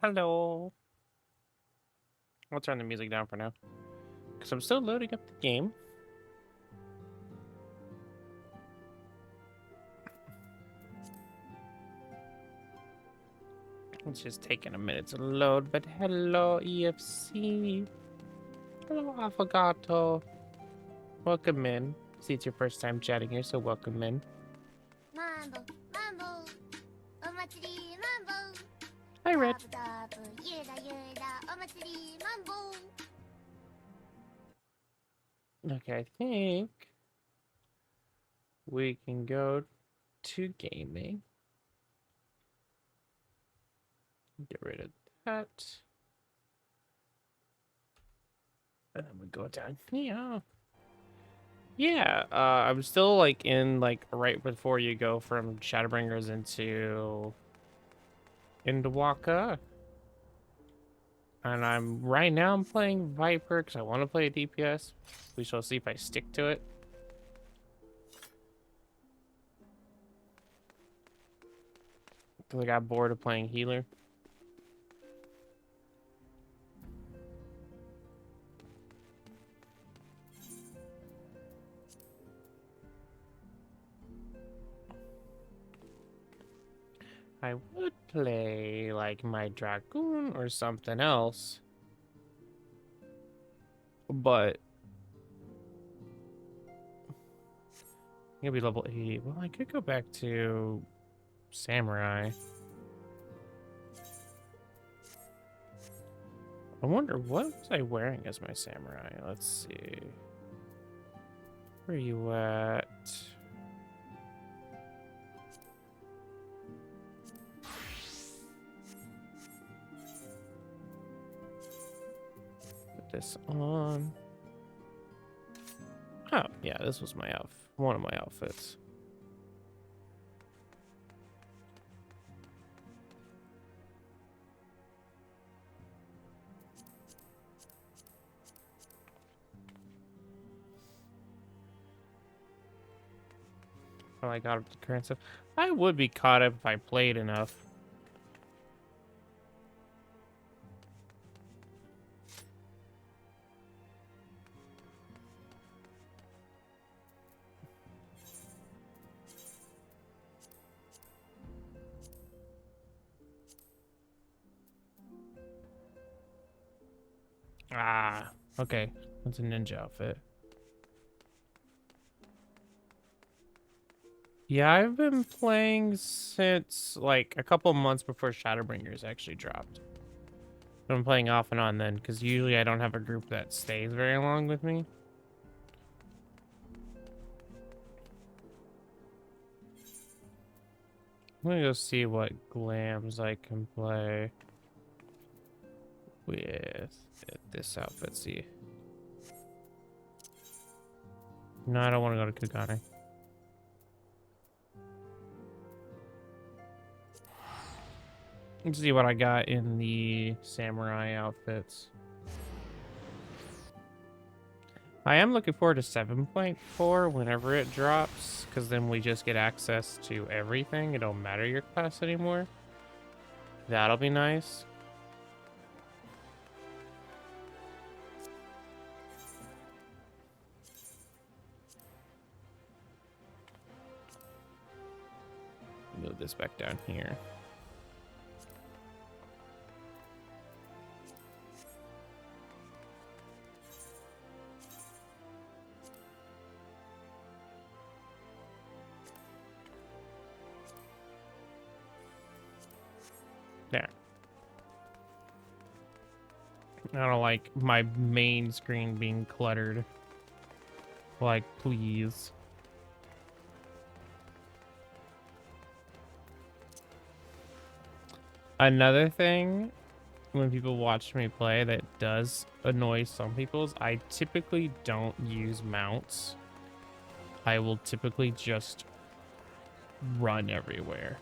Hello. I'll turn the music down for now. Because I'm still loading up the game. It's just taking a minute to load, but hello, EFC. Hello, Affogato. Welcome in. See, it's your first time chatting here, so welcome in. Mambo, mambo, omatsuri, mambo. Hi, Red. Dabu, dabu, yeda, yeda, omatsuri, mambo. Okay, I think we can go to gaming. Get rid of that. And then we go down here. Yeah, I'm still like in like right before you go from Shadowbringers into endwalker. And right now I'm playing Viper because I want to play a DPS. We shall see if I stick to it. Because I got bored of playing healer. I would play like my Dragoon or something else. But I'm gonna be level 80. Well, I could go back to Samurai. I wonder, what was I wearing as my Samurai? Let's see. Where are you at? Put this on. Oh, yeah, this was my one of my outfits. Oh, I got the current stuff. I would be caught up if I played enough. Ah, okay. That's a ninja outfit. Yeah, I've been playing since like a couple months before Shadowbringers actually dropped. I've been playing off and on then, because usually I don't have a group that stays very long with me. I'm gonna go see what glams I can play with this outfit. See. No, I don't want to go to Kugane. Let's see what I got in the samurai outfits. I am looking forward to 7.4 whenever it drops, because then we just get access to everything. It don't matter your class anymore. That'll be nice. Move this back down here. There. I don't like my main screen being cluttered. Like, please. Another thing, when people watch me play, that does annoy some people is I typically don't use mounts. I will typically just run everywhere.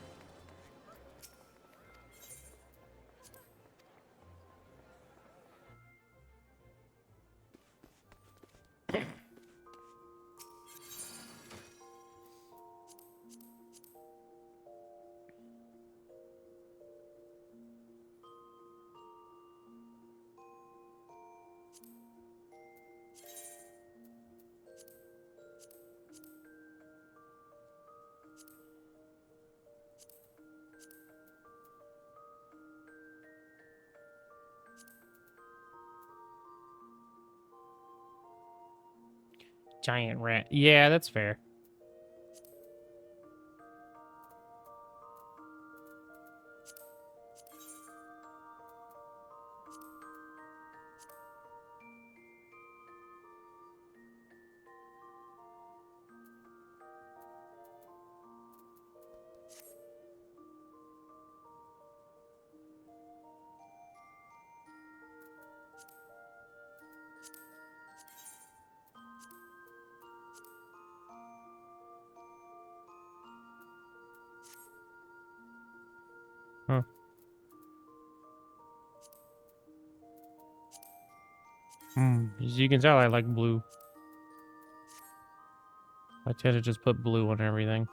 Giant rat. Yeah, that's fair. Huh. As you can tell, I like blue. I tend to just put blue on everything.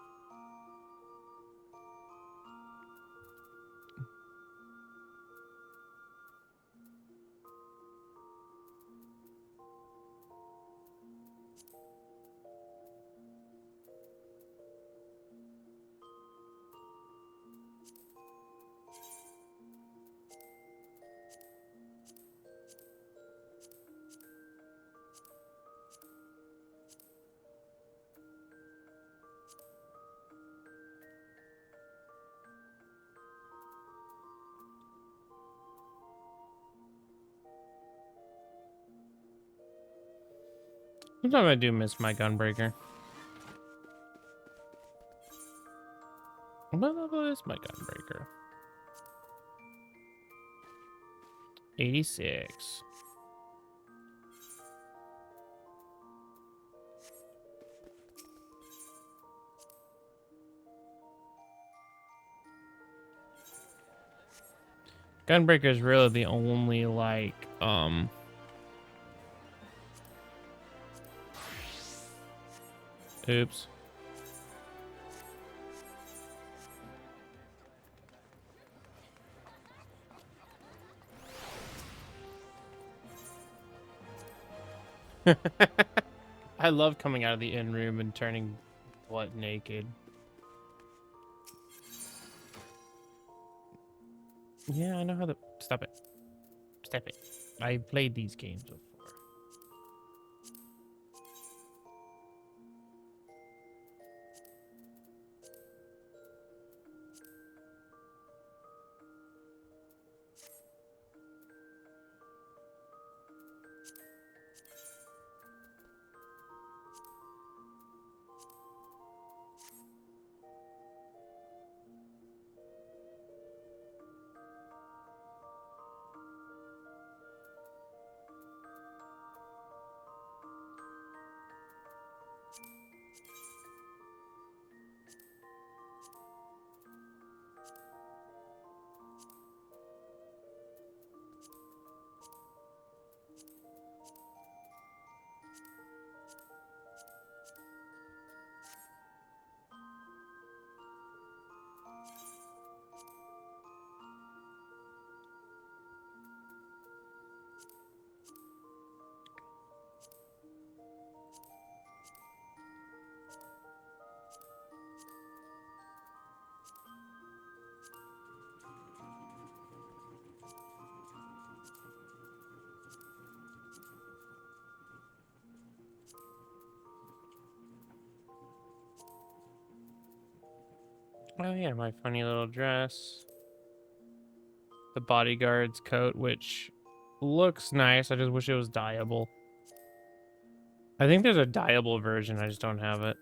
Sometimes I do miss my gunbreaker. What level is my gunbreaker? 86. Gunbreaker is really the only, like, oops. I love coming out of the inn room and turning butt naked. Yeah, I know how to... Stop it. Stop it. I played these games before. Oh yeah, my funny little dress. The bodyguard's coat, which looks nice. I just wish it was dyeable. I think there's a dyeable version. I just don't have it.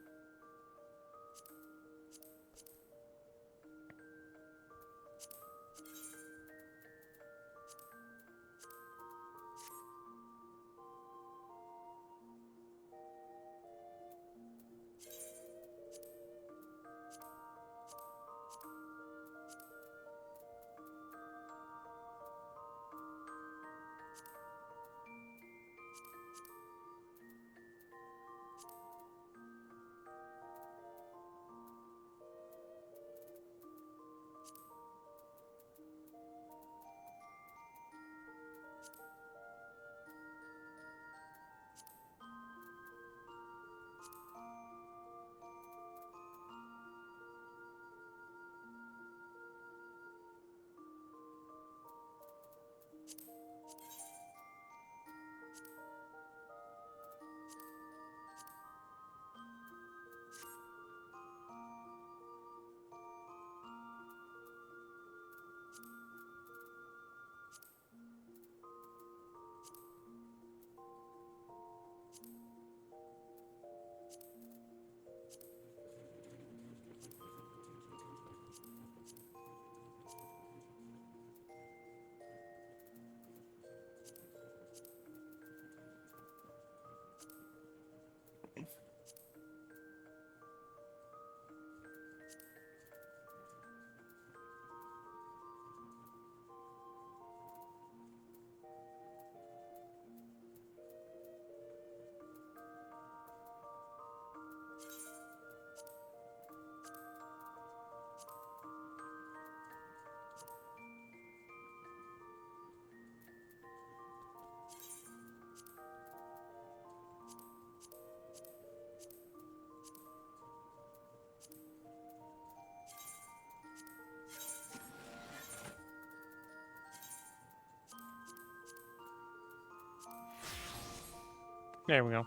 There we go.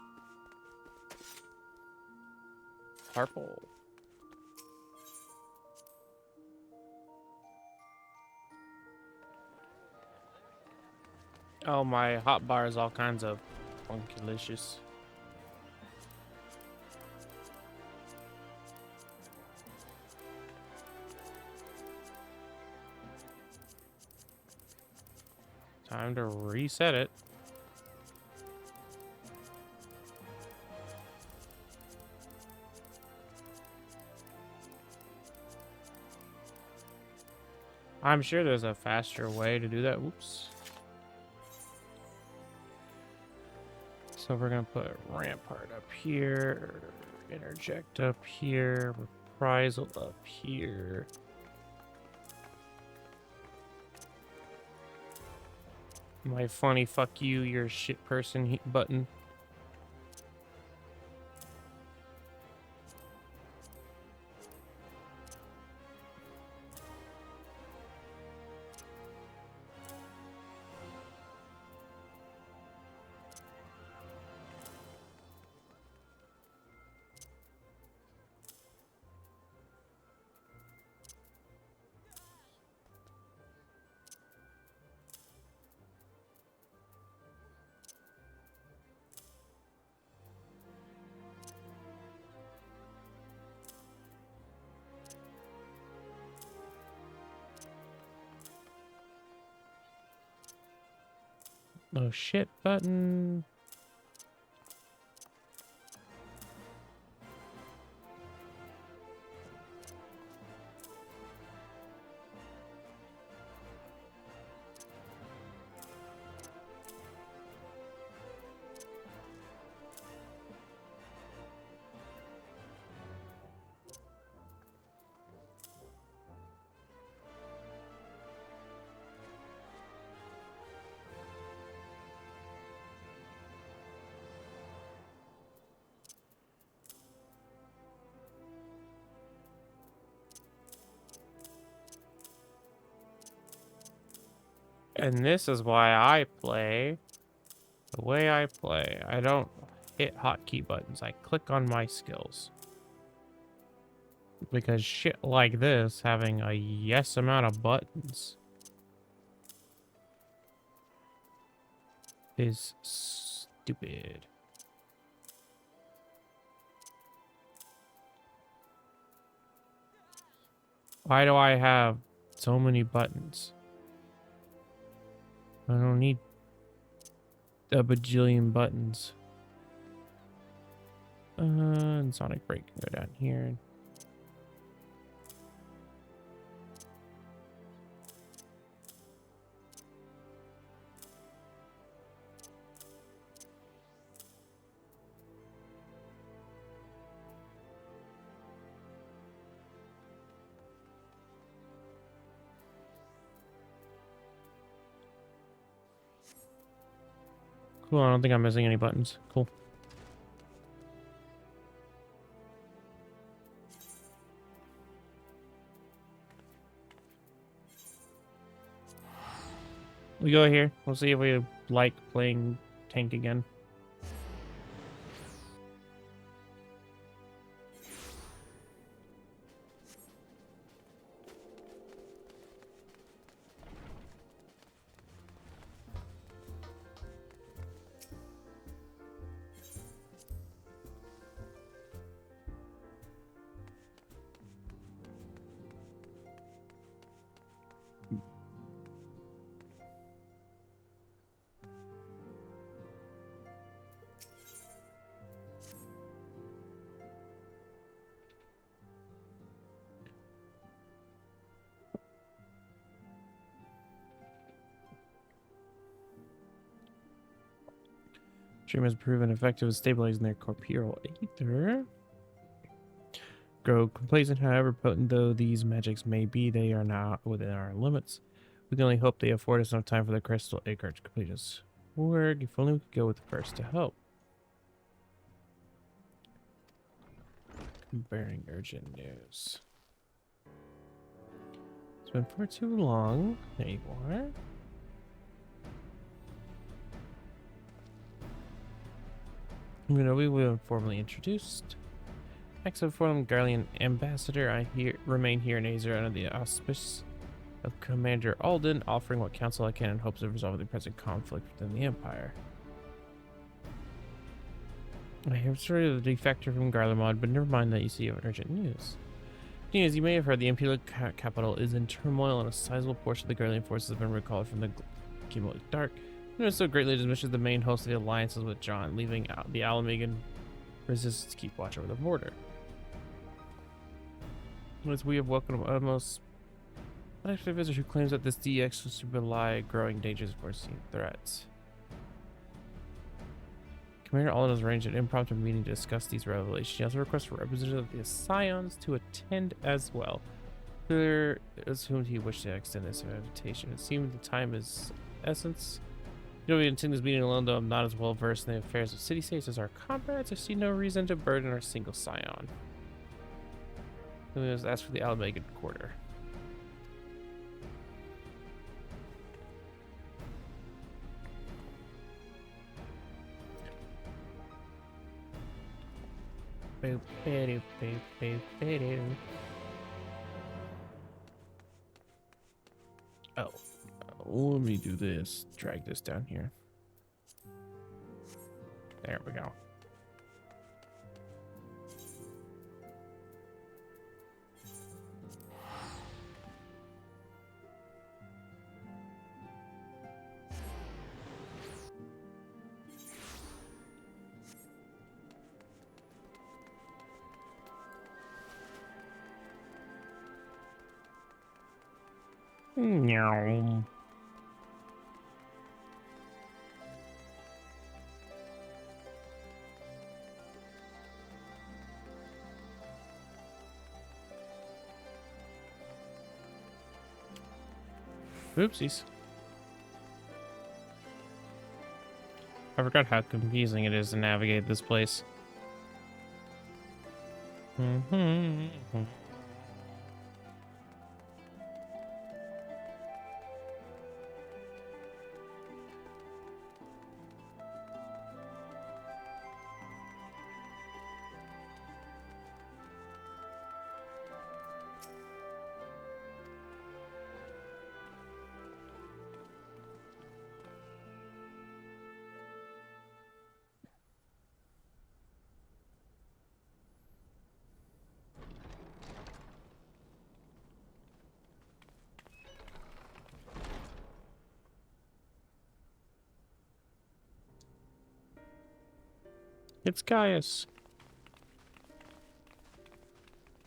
Purple. Oh, my hot bar is all kinds of funky-licious. Time to reset it. I'm sure there's a faster way to do that. Whoops. So we're gonna put Rampart up here, Interject up here, Reprisal up here. My funny fuck you, you're a shit person button. Oh shit button. And this is why I play the way I play. I don't hit hotkey buttons. I click on my skills. Because shit like this, having a yes amount of buttons is stupid. Why do I have so many buttons? I don't need a bajillion buttons. And Sonic Break can go down here. Cool, I don't think I'm missing any buttons. Cool. We go here. We'll see if we like playing tank again. Dream has proven effective at stabilizing their corporeal ether. Grow complacent, however potent though these magics may be, they are not within our limits. We can only hope they afford us enough time for the crystal acre to complete its work. If only we could go with the first to help. Bearing urgent news. It's been far too long. There you are. We were formally introduced. Except for the Garlean ambassador, I remain here in Eorzea under the auspice of Commander Alden, offering what counsel I can in hopes of resolving the present conflict within the Empire. I have started the defector from Garlemald, but never mind that you see of urgent news. As you may have heard, the Imperial capital is in turmoil and a sizable portion of the Garlean forces have been recalled from the Gimli Dark. It was so greatly diminished that the main host of the alliance was withdrawn, leaving out the Alamegan resistance to keep watch over the border. As we have welcomed almost unexpected visitor who claims that this DX was to belie growing dangers of foreseen threats. Commander Alden has arranged an impromptu meeting to discuss these revelations. He also requests for representatives of the Scions to attend as well. There assumed he wished to extend this invitation. It seems the time is essence. You don't attend this meeting alone, though I'm not as well versed in the affairs of city-states as our comrades. I see no reason to burden our single Scion. Then we must ask for the Alamegan quarter. Oh, let me do this. Drag this down here. There we go. Meow. Oopsies. I forgot how confusing it is to navigate this place. It's Gaius.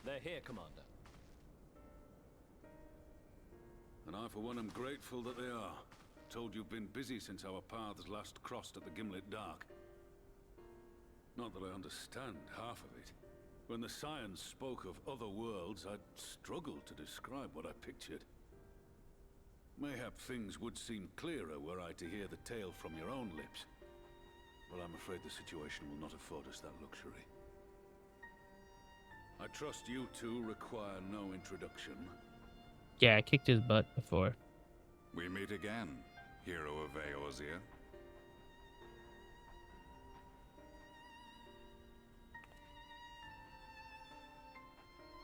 They're here, Commander. And I, for one, am grateful that they are. Told you've been busy since our paths last crossed at the Gimlet Dark. Not that I understand half of it. When the Scions spoke of other worlds, I'd struggled to describe what I pictured. Mayhap things would seem clearer were I to hear the tale from your own lips. But I'm afraid the situation will not afford us that luxury. I trust you two require no introduction. Yeah, I kicked his butt before. We meet again, hero of Eorzea.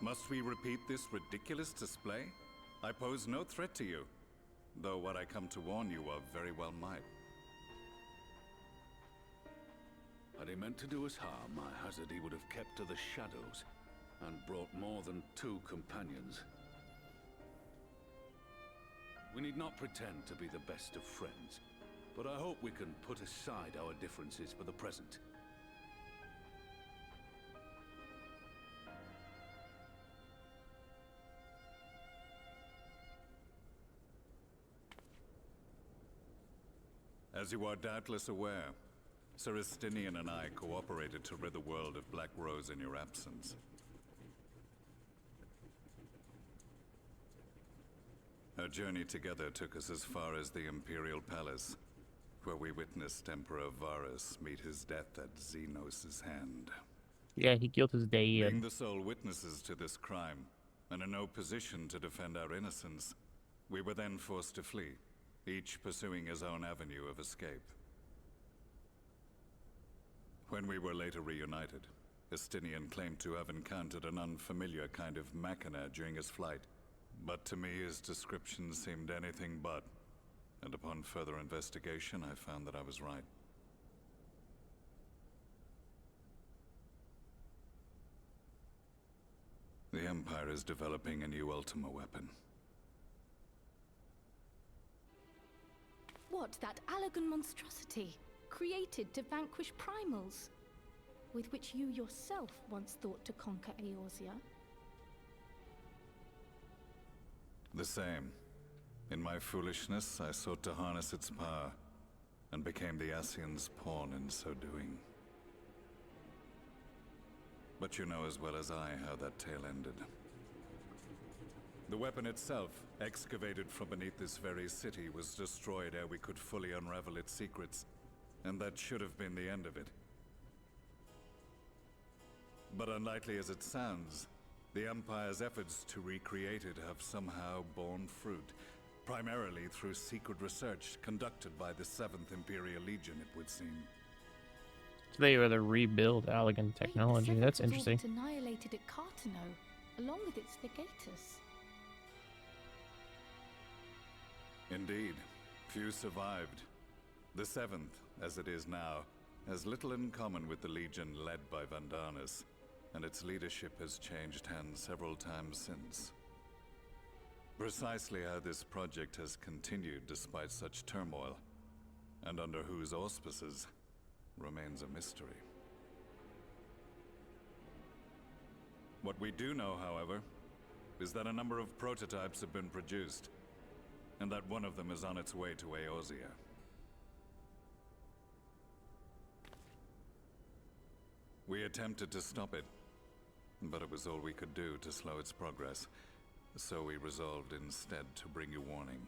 Must we repeat this ridiculous display? I pose no threat to you, though what I come to warn you of very well might. Had he meant to do us harm, I hazard he would have kept to the shadows and brought more than 2 companions. We need not pretend to be the best of friends, but I hope we can put aside our differences for the present. As you are doubtless aware, Sir Estinian and I cooperated to rid the world of Black Rose in your absence. Our journey together took us as far as the Imperial Palace, where we witnessed Emperor Varus meet his death at Xenos' hand. Yeah, he killed his dad. Being the sole witnesses to this crime, and in no position to defend our innocence, we were then forced to flee, each pursuing his own avenue of escape. When we were later reunited, Estinian claimed to have encountered an unfamiliar kind of machina during his flight, but to me his description seemed anything but, and upon further investigation I found that I was right. The Empire is developing a new Ultima weapon. What, that Allagan monstrosity, created to vanquish primals, with which you yourself once thought to conquer Eorzea? The same. In my foolishness, I sought to harness its power, and became the Ascian's pawn in so doing. But you know as well as I how that tale ended. The weapon itself, excavated from beneath this very city, was destroyed ere we could fully unravel its secrets, and that should have been the end of it. But unlikely as it sounds, the Empire's efforts to recreate it have somehow borne fruit, primarily through secret research conducted by the 7th Imperial Legion, it would seem. So they were to rebuild Allagan technology. Wait, the That's Seventh was interesting. annihilated at Cartano, along with its legatus. Indeed, few survived. The 7th, as it is now, has little in common with the Legion led by Vandanis, and its leadership has changed hands several times since. Precisely how this project has continued despite such turmoil, and under whose auspices, remains a mystery. What we do know, however, is that a number of prototypes have been produced, and that one of them is on its way to Eorzea. We attempted to stop it, but it was all we could do to slow its progress, so we resolved instead to bring you warning.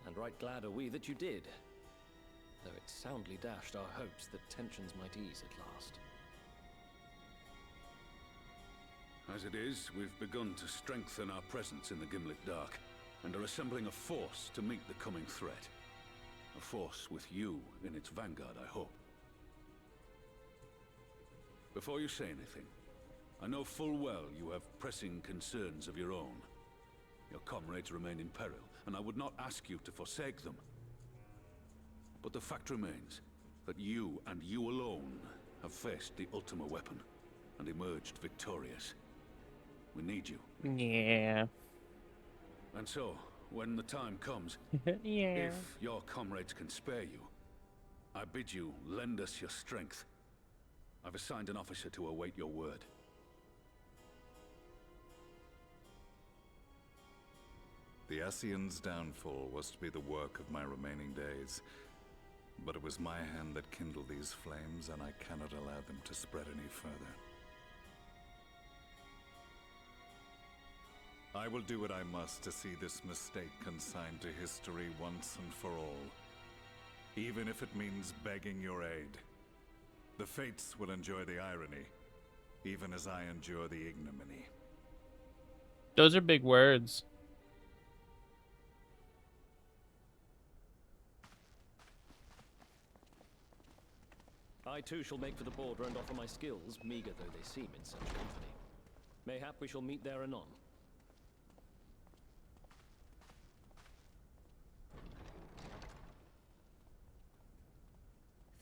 And right glad are we that you did. Though it soundly dashed our hopes that tensions might ease at last. As it is, we've begun to strengthen our presence in the Gimlet Dark, and are assembling a force to meet the coming threat. A force with you in its vanguard, I hope. Before you say anything, I know full well you have pressing concerns of your own. Your comrades remain in peril, and I would not ask you to forsake them. But the fact remains that you and you alone have faced the Ultima weapon and emerged victorious. We need you. Yeah. And so, when the time comes, Yeah. if your comrades can spare you, I bid you lend us your strength. I've assigned an officer to await your word. The Ascian's downfall was to be the work of my remaining days. But it was my hand that kindled these flames, and I cannot allow them to spread any further. I will do what I must to see this mistake consigned to history once and for all. Even if it means begging your aid. The fates will enjoy the irony, even as I endure the ignominy. Those are big words. I too shall make for the border and offer my skills, meager though they seem in such company. Mayhap we shall meet there anon.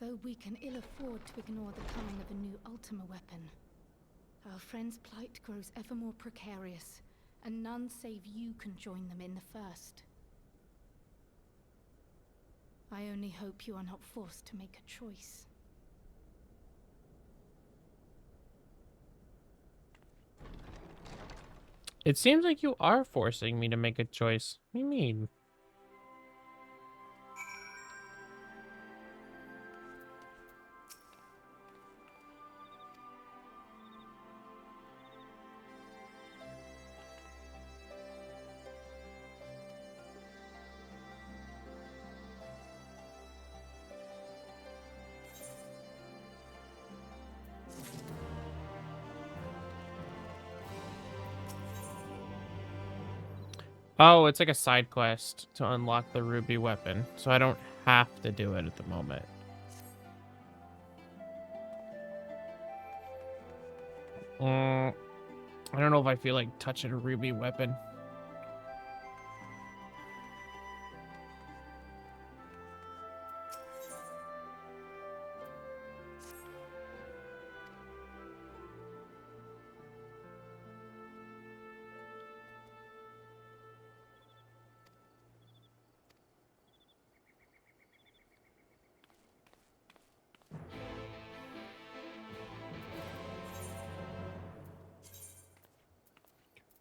Though we can ill afford to ignore the coming of a new Ultima weapon, our friend's plight grows ever more precarious, and none save you can join them in the first. I only hope you are not forced to make a choice. It seems like you are forcing me to make a choice. What do you mean? Oh, it's like a side quest to unlock the ruby weapon, so I don't have to do it at the moment. I don't know if I feel like touching a ruby weapon.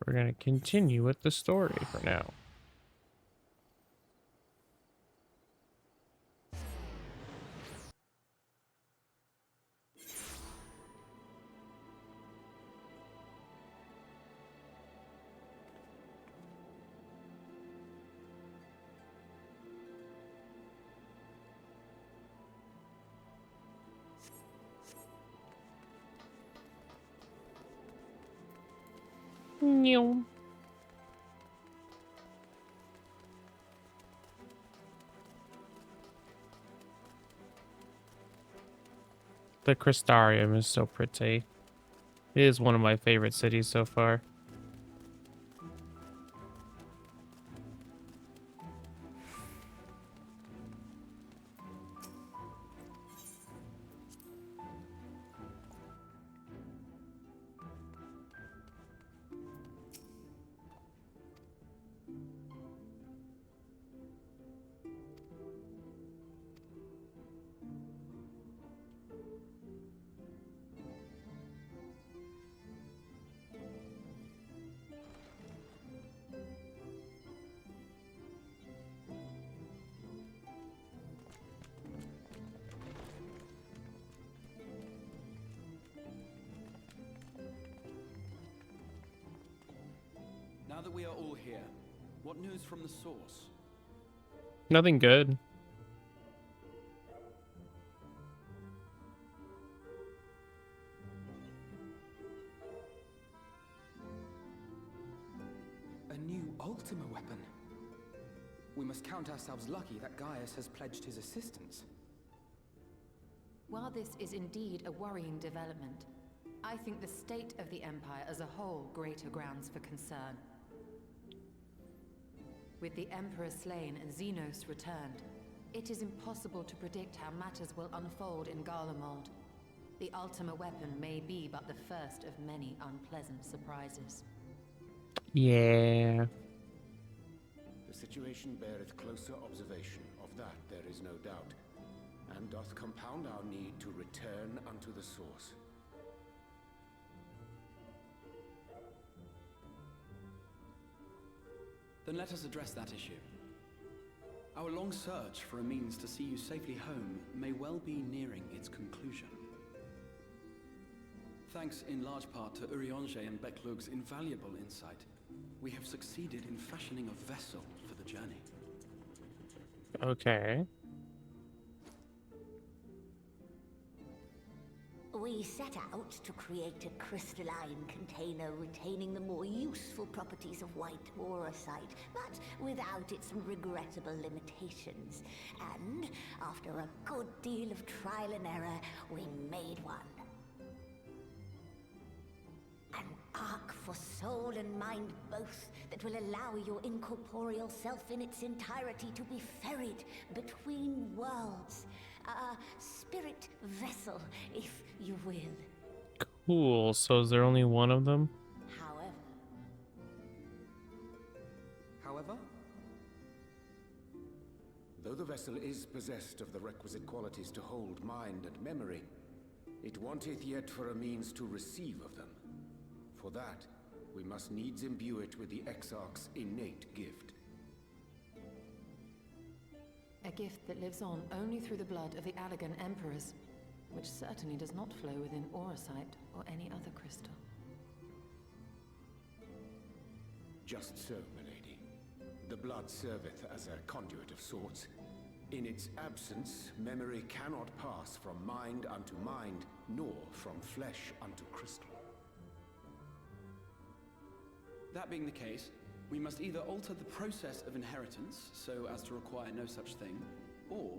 We're going to continue with the story for now. Meow. The Crystarium is so pretty. It is one of my favorite cities so far. Now that we are all here, what news from the source? Nothing good. A new Ultima weapon. We must count ourselves lucky that Gaius has pledged his assistance. While this is indeed a worrying development, I think the state of the Empire as a whole greater grounds for concern. With the Emperor slain and Xenos returned, it is impossible to predict how matters will unfold in Garlemald. The Ultima weapon may be but the first of many unpleasant surprises. Yeah. The situation beareth closer observation, of that there is no doubt, and doth compound our need to return unto the source. Then let us address that issue. Our long search for a means to see you safely home may well be nearing its conclusion. Thanks in large part to Eorzea and Beklug's invaluable insight, we have succeeded in fashioning a vessel for the journey. Okay. We set out to create a crystalline container retaining the more useful properties of white Eorzea, but without its regrettable limitations. And after a good deal of trial and error, we made one. An ark for soul and mind both, that will allow your incorporeal self in its entirety to be ferried between worlds. A spirit vessel, if you will. Cool. So is there only one of them? However? Though the vessel is possessed of the requisite qualities to hold mind and memory, it wanteth yet for a means to receive of them. For that, we must needs imbue it with the Exarch's innate gift. A gift that lives on only through the blood of the Allegan Emperors, which certainly does not flow within Eorzea or any other crystal. Just so, milady. The blood serveth as a conduit of sorts. In its absence, memory cannot pass from mind unto mind, nor from flesh unto crystal. That being the case, We must either alter the process of inheritance so as to require no such thing, or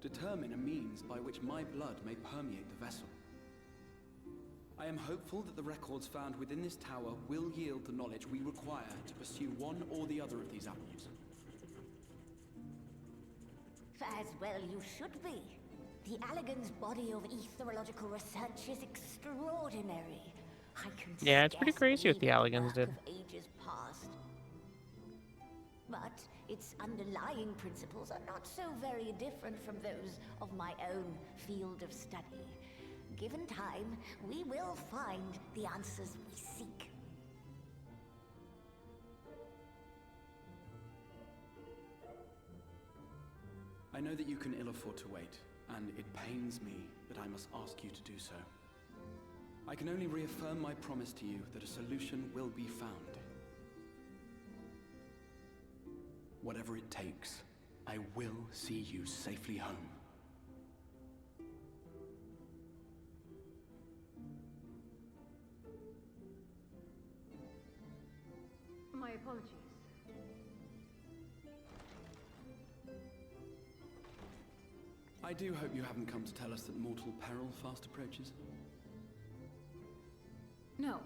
determine a means by which my blood may permeate the vessel. I am hopeful that the records found within this tower will yield the knowledge we require to pursue one or the other of these avenues. As well you should be. The Allagan's body of etherological research is extraordinary. I can Yeah, it's pretty scarce crazy what the believe Allagans work did. of ages past. But its underlying principles are not so very different from those of my own field of study. Given time, we will find the answers we seek. I know that you can ill afford to wait, and it pains me that I must ask you to do so. I can only reaffirm my promise to you that a solution will be found. Whatever it takes, I will see you safely home. My apologies. I do hope you haven't come to tell us that mortal peril fast approaches. No.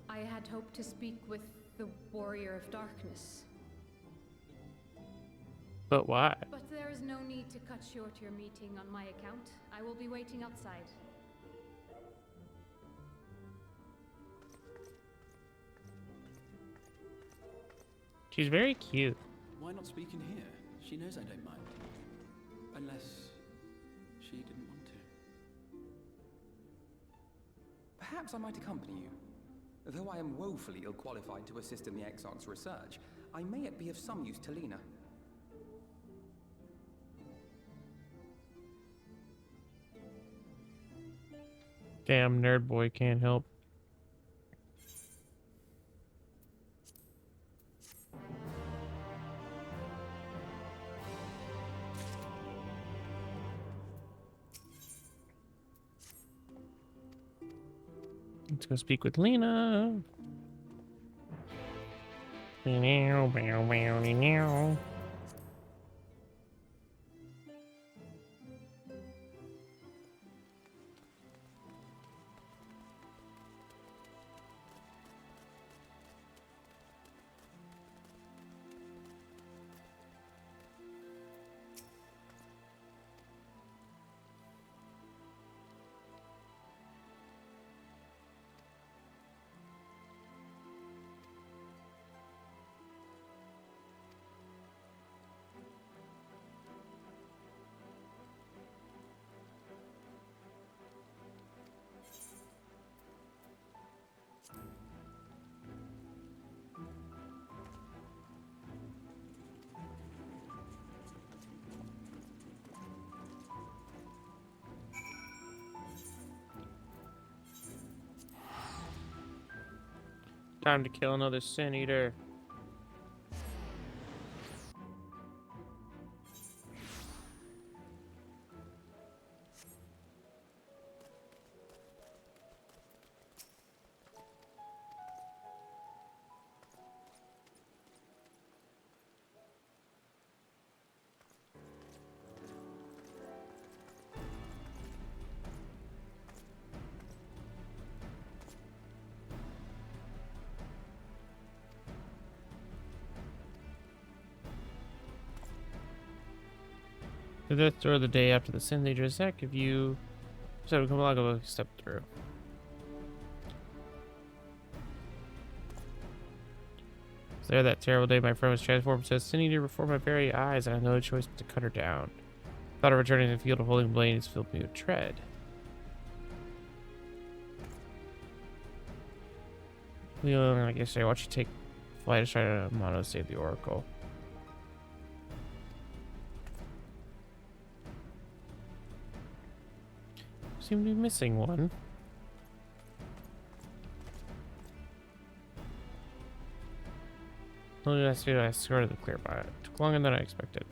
I had hoped to speak with the Warrior of Darkness. But why? But there is no need to cut short your meeting on my account. I will be waiting outside. She's very cute. Why not speak in here? She knows I don't mind. Unless she didn't want to. Perhaps I might accompany you. Though I am woefully ill-qualified to assist in the Exarch's research, I may yet be of some use to Lena. Damn, nerd boy can't help. Let's go speak with Lena. Meow, meow, meow, meow. Time to kill another Sin Eater. The death door the day after the Sin Leader attack, if you said we come along, we'll step through. There that terrible day my friend was transformed into a Sin Eater before my very eyes, and I had no choice but to cut her down. Thought of returning to the field of holding blades filled me with dread. Well, I guess I watch you take flight to try to mono save the Oracle. Seem to be missing one. Only last video I skirted the clear by it. Took longer than I expected.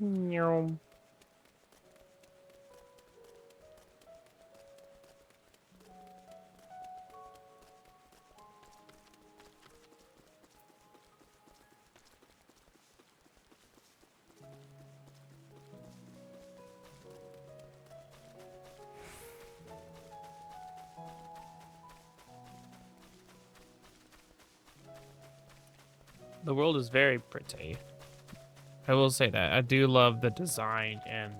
Meow. The world is very pretty. I will say that. I do love the design and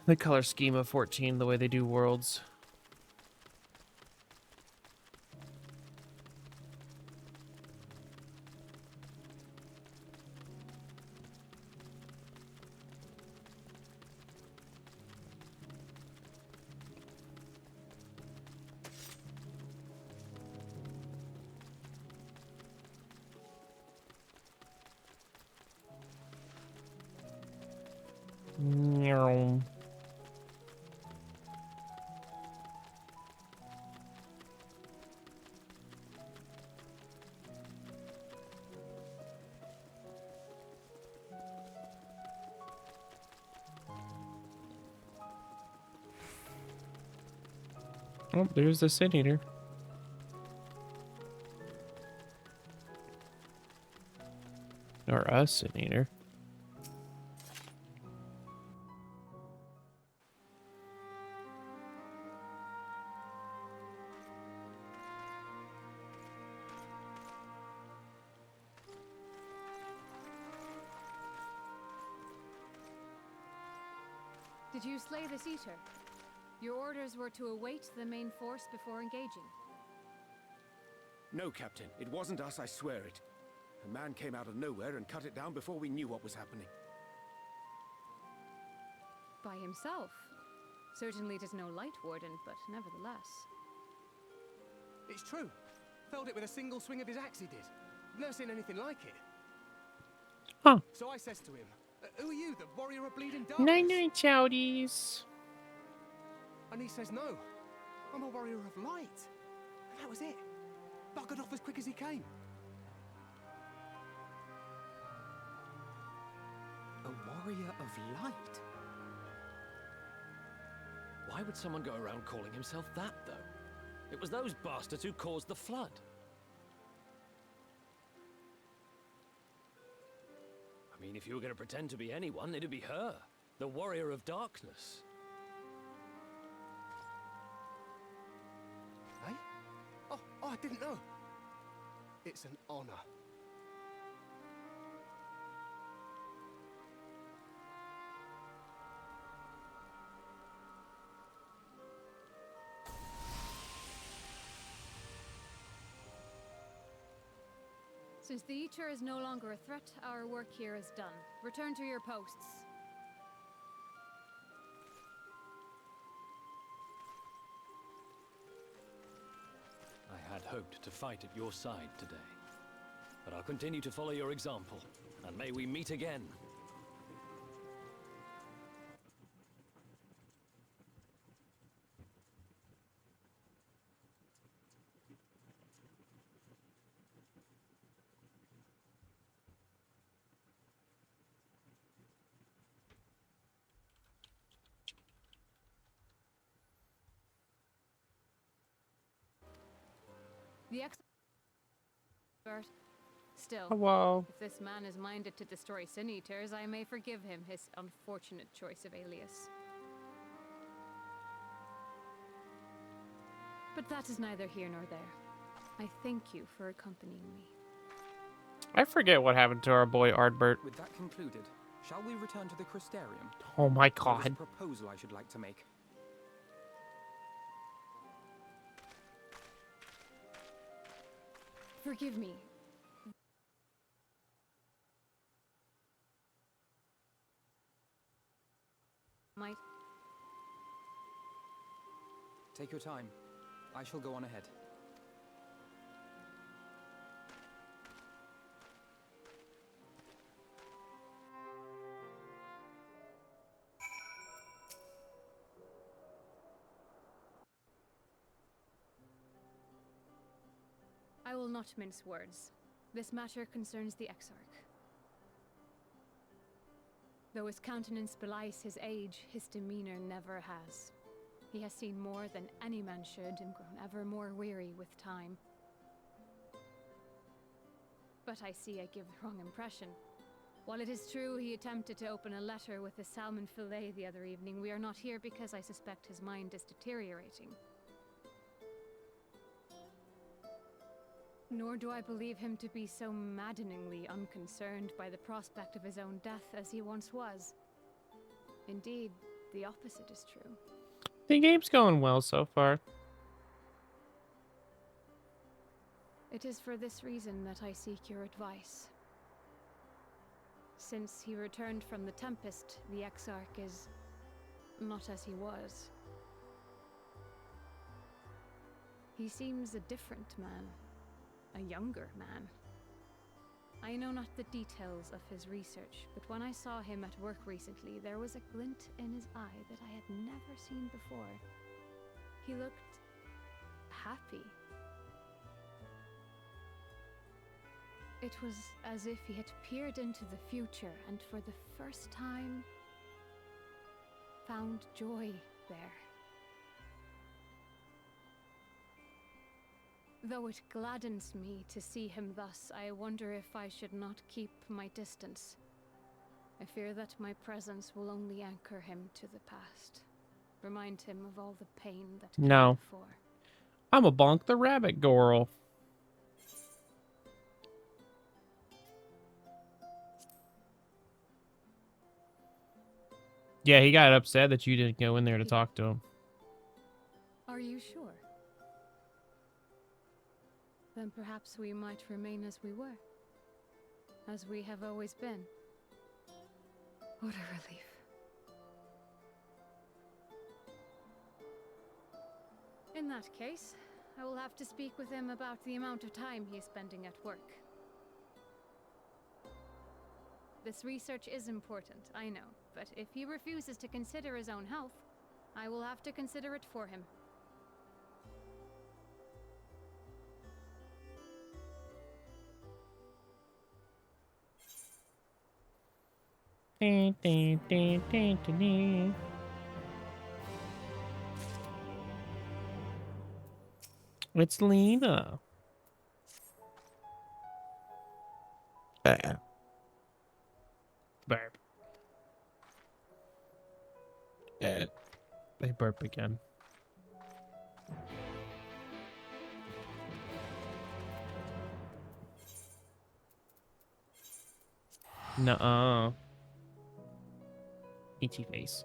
the color scheme of 14, the way they do worlds. Meow. Oh, there's the Sin Eater. Or a Sin Eater. Did you slay this eater? Your orders were to await the main force before engaging. No, Captain. It wasn't us, I swear it. A man came out of nowhere and cut it down before we knew what was happening. By himself. Certainly it is no light warden, but nevertheless. It's true. Felled it with a single swing of his axe, he did. Never seen anything like it. Huh. So I says to him, who are you, the warrior of bleeding darkness? Night-night, chowdies. And he says, no, I'm a warrior of light. And that was it. Buggered off as quick as he came. A warrior of light? Why would someone go around calling himself that, though? It was those bastards who caused the flood. I mean, if you were going to pretend to be anyone, it'd be her, the warrior of darkness. Eh? Oh, I didn't know. It's an honor. Since the Eater is no longer a threat, our work here is done. Return to your posts. I had hoped to fight at your side today, but I'll continue to follow your example, and may we meet again. The expert. Still, Hello. if this man is minded to destroy Sin Eaters, I may forgive him his unfortunate choice of alias. But that is neither here nor there. I thank you for accompanying me. I forget what happened to our boy Ardbert. With that concluded, shall we return to the Crystarium? Oh my There's a god. proposal I should like to make. Forgive me. Might. Take your time. I shall go on ahead. I will not mince words. This matter concerns the Exarch. Though his countenance belies his age, his demeanor never has. He has seen more than any man should and grown ever more weary with time. But I see I give the wrong impression. While it is true he attempted to open a letter with a salmon fillet the other evening, we are not here because I suspect his mind is deteriorating. Nor do I believe him to be so maddeningly unconcerned by the prospect of his own death as he once was. Indeed, the opposite is true. The game's going well so far. It is for this reason that I seek your advice. Since he returned from the Tempest, the Exarch is not as he was. He seems a different man, a younger man. I know not the details of his research, but when I saw him at work recently, there was a glint in his eye that I had never seen before. He looked happy. It was as if he had peered into the future and for the first time found joy there. Though it gladdens me to see him thus, I wonder if I should not keep my distance. I fear that my presence will only anchor him to the past, remind him of all the pain that came No. before. I'm a bonk the rabbit girl. Yeah, he got upset that you didn't go in there to talk to him. Are you sure? Then perhaps we might remain as we were. As we have always been. What a relief. In that case, I will have to speak with him about the amount of time he is spending at work. This research is important, I know, but if he refuses to consider his own health, I will have to consider it for him. It's Lena. Burp. They burp again. Nuh-uh. Itchy face.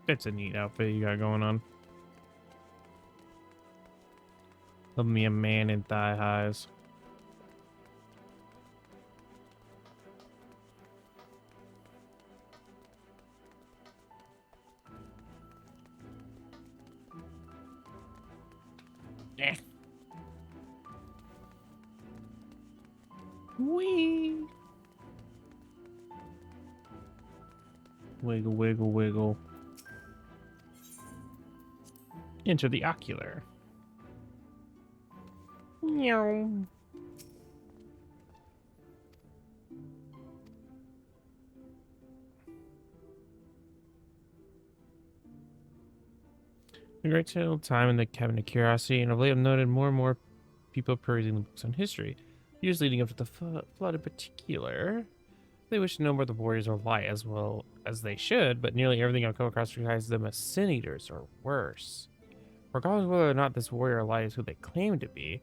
It's a neat outfit you got going on. Love me a man in thigh highs. Eh. Wee. Wiggle, wiggle, wiggle. Enter the ocular. Meow. A great deal of time in the cabinet of curiosity, and of late I've noted more and more people perusing the books on history, usually leading up to the flood in particular. They wish to know more the warriors are light as well as they should, but nearly everything I've come across recognizes them as sin eaters or worse. Regardless of whether or not this warrior light is who they claim to be,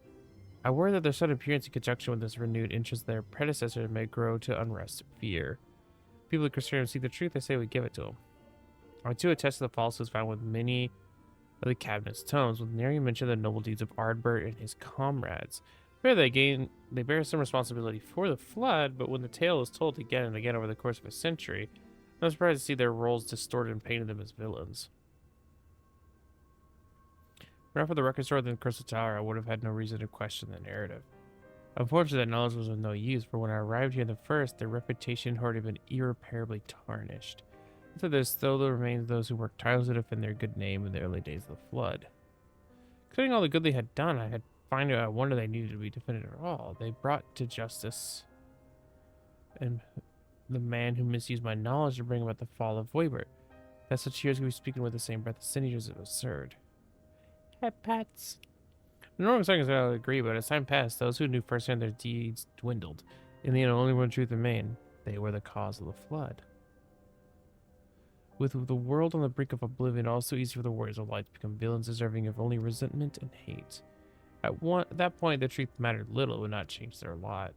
I worry that their sudden appearance in conjunction with this renewed interest in their predecessor may grow to unrest and fear. People who concern seek the truth, I say we give it to them. I too attest to the falsehoods found with many of the cabinet's tomes, with nary mention of the noble deeds of Ardbert and his comrades. Fair, they bear some responsibility for the flood, but when the tale is told again and again over the course of a century, I'm surprised to see their roles distorted and painted them as villains. If not for the record store in the Crystal Tower, I would have had no reason to question the narrative. Unfortunately, that knowledge was of no use, for when I arrived here in the first, their reputation had already been irreparably tarnished. So there's still the remains of those who worked tirelessly to defend their good name in the early days of the flood. Considering all the good they had done, I had finally wonder they needed to be defended at all. They brought to justice and the man who misused my knowledge to bring about the fall of Voibert. That such heroes could be speaking with the same breath as sinners is absurd. Pet pats. The normal seconds I would agree, but as time passed, those who knew firsthand their deeds dwindled. In the end, only one truth remained. They were the cause of the flood. With the world on the brink of oblivion, also easy for the warriors of light to become villains deserving of only resentment and hate. At that point, the truth mattered little, it would not change their lot.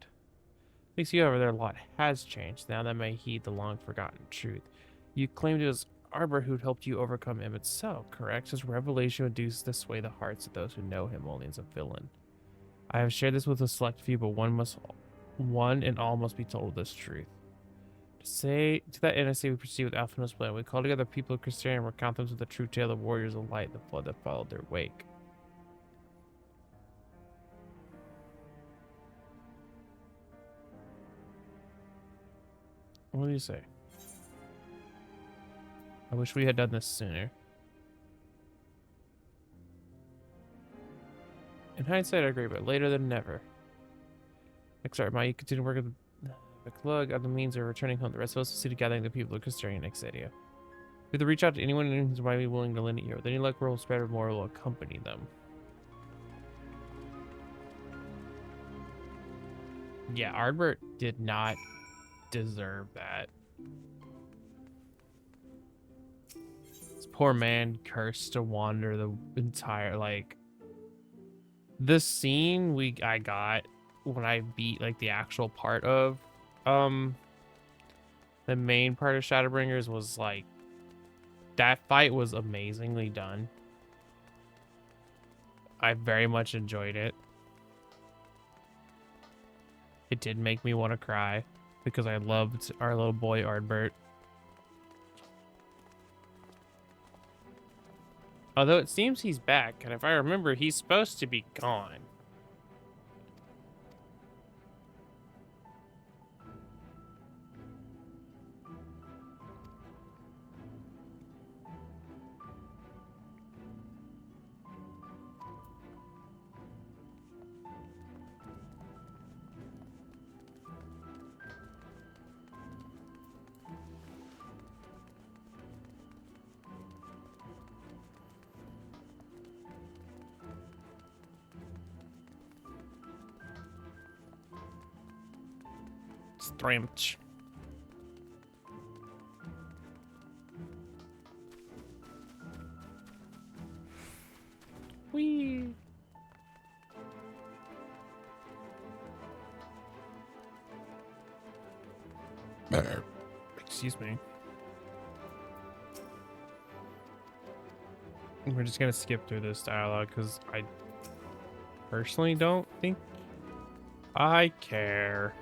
At least, however, their lot has changed. Now that may heed the long-forgotten truth. You claimed it was Arbor who'd helped you overcome him itself, correct? His revelation would do to sway the hearts of those who know him only as a villain. I have shared this with a select few, but one and all must be told this truth. To that end, I say we proceed with Alphina's plan. We call together people of Christianity and recount them to the true tale of warriors of light, the flood that followed their wake. What do you say? I wish we had done this sooner. In hindsight, I agree, but later than never. Sorry, Ma, you continue working with the Klug on the means of returning home. The rest of us will see to gathering the people of Christianity and Eorzea. We have to reach out to anyone who might be willing to lend a ear. With any luck, we'll spread or more will accompany them. Yeah, Ardbert did not deserve that. This poor man cursed to wander the entire, like, this scene I got when I beat like the actual part of the main part of Shadowbringers was like, that fight was amazingly done. I very much enjoyed it. It did make me want to cry because I loved our little boy Ardbert. Although it seems he's back, and if I remember, he's supposed to be gone. Strimch. Whee. Excuse me. We're just gonna skip through this dialogue because I personally don't think I care.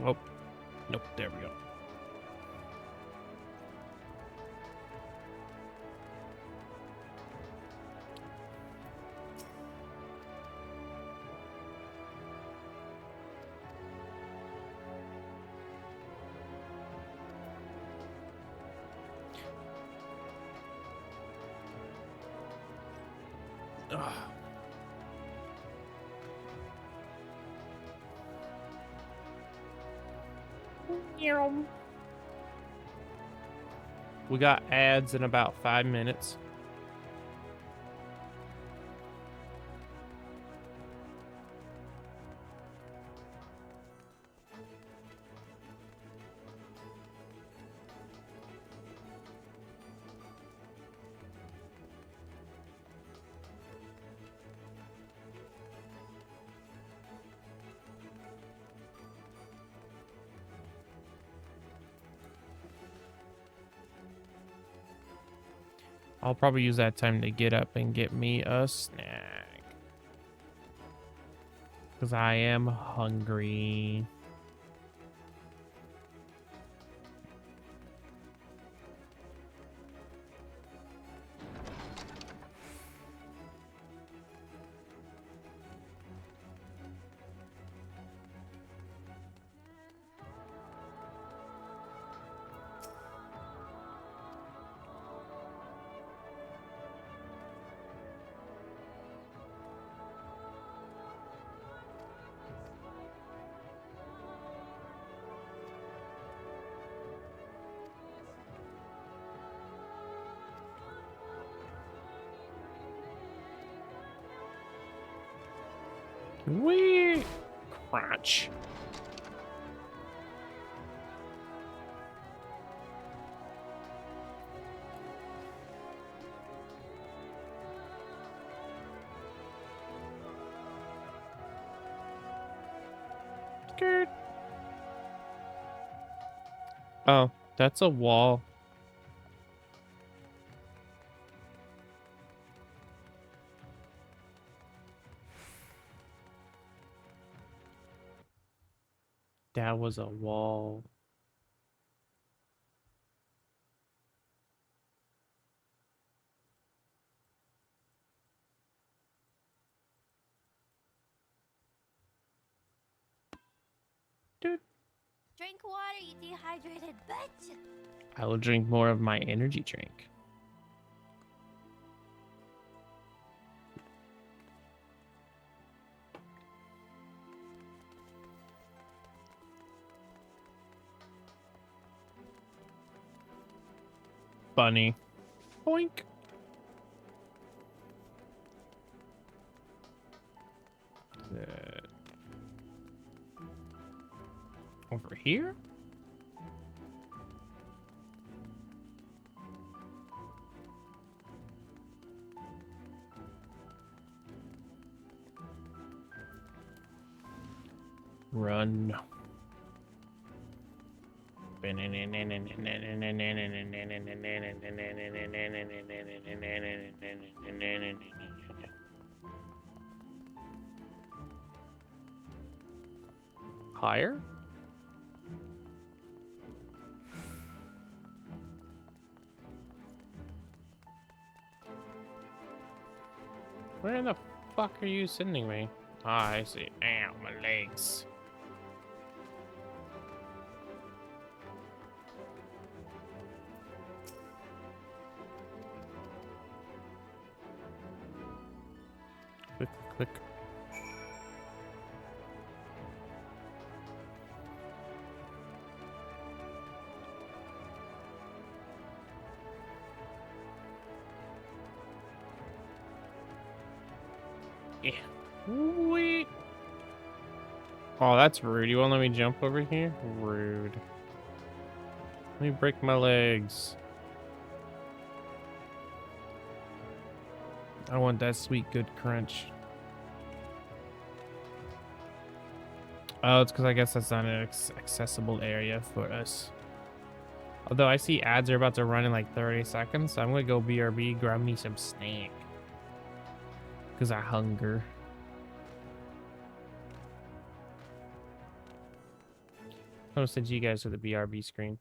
Oh, nope, there we go. Ugh. We got ads in about 5 minutes. I'll probably use that time to get up and get me a snack. Because I am hungry. Wee! Crunch. Skirt. Oh, that's a wall. That was a wall. Dude. Drink water, you dehydrated bitch! I will drink more of my energy drink. Bunny. Boink. Over here? Run. Higher? Where in the fuck are you sending me? Ah, I see. Ow, my legs. Click, click. Yeah. Wait. Oh, that's rude. You won't let me jump over here? Rude. Let me break my legs. I want that sweet, good crunch. Oh, it's because I guess that's not an accessible area for us. Although I see ads are about to run in like 30 seconds, so I'm going to go BRB, grab me some snack. Because I hunger. I'm going to send you guys to the BRB screen.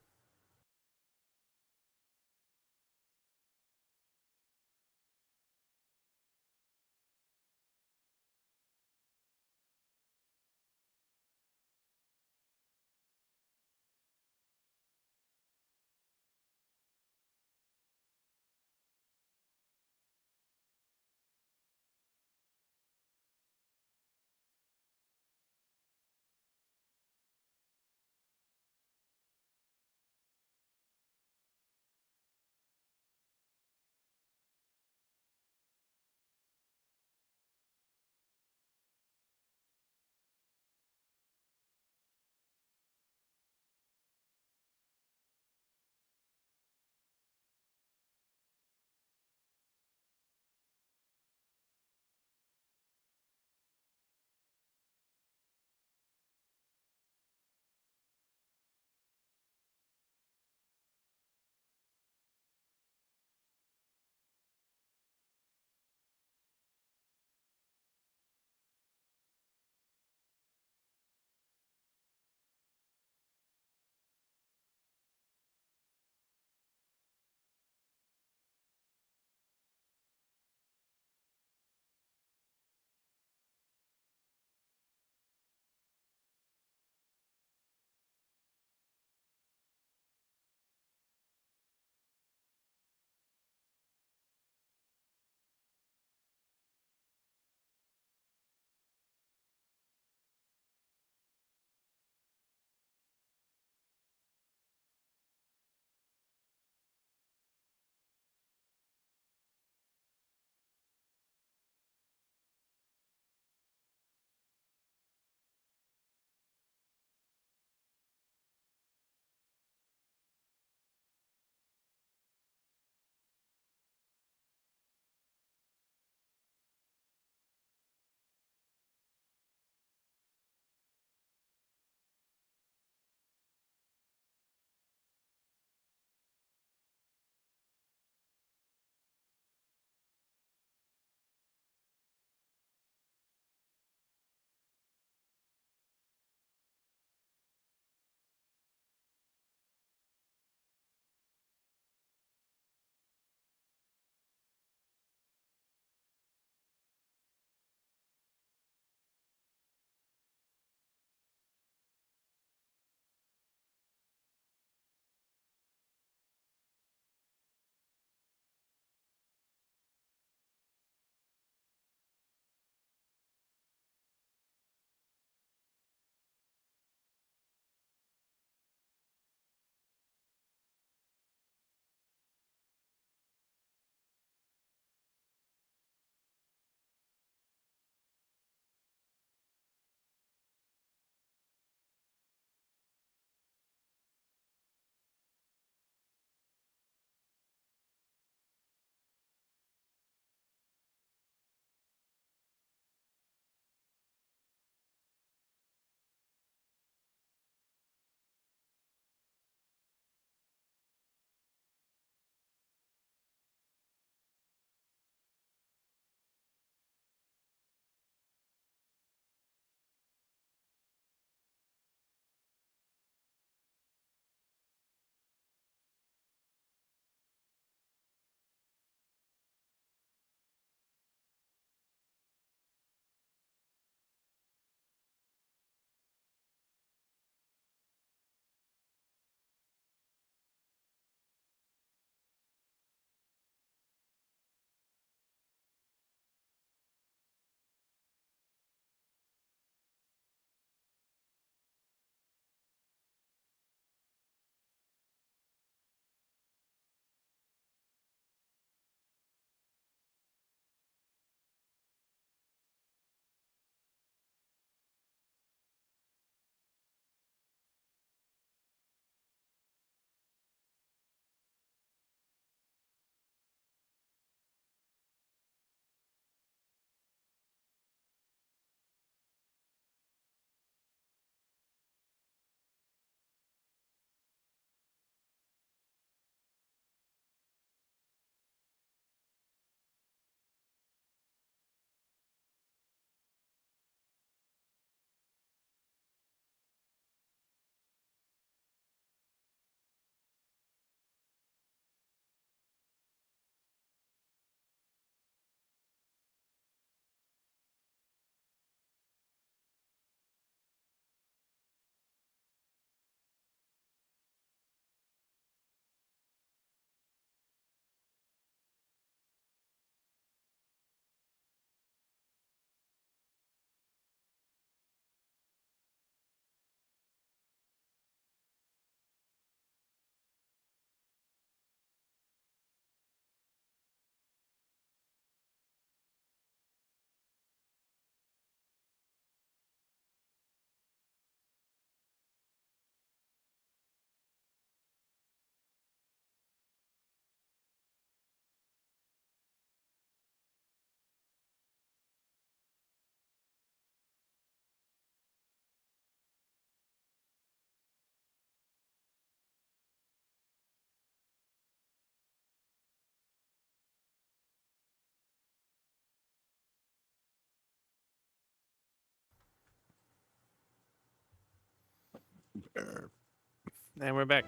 And we're back.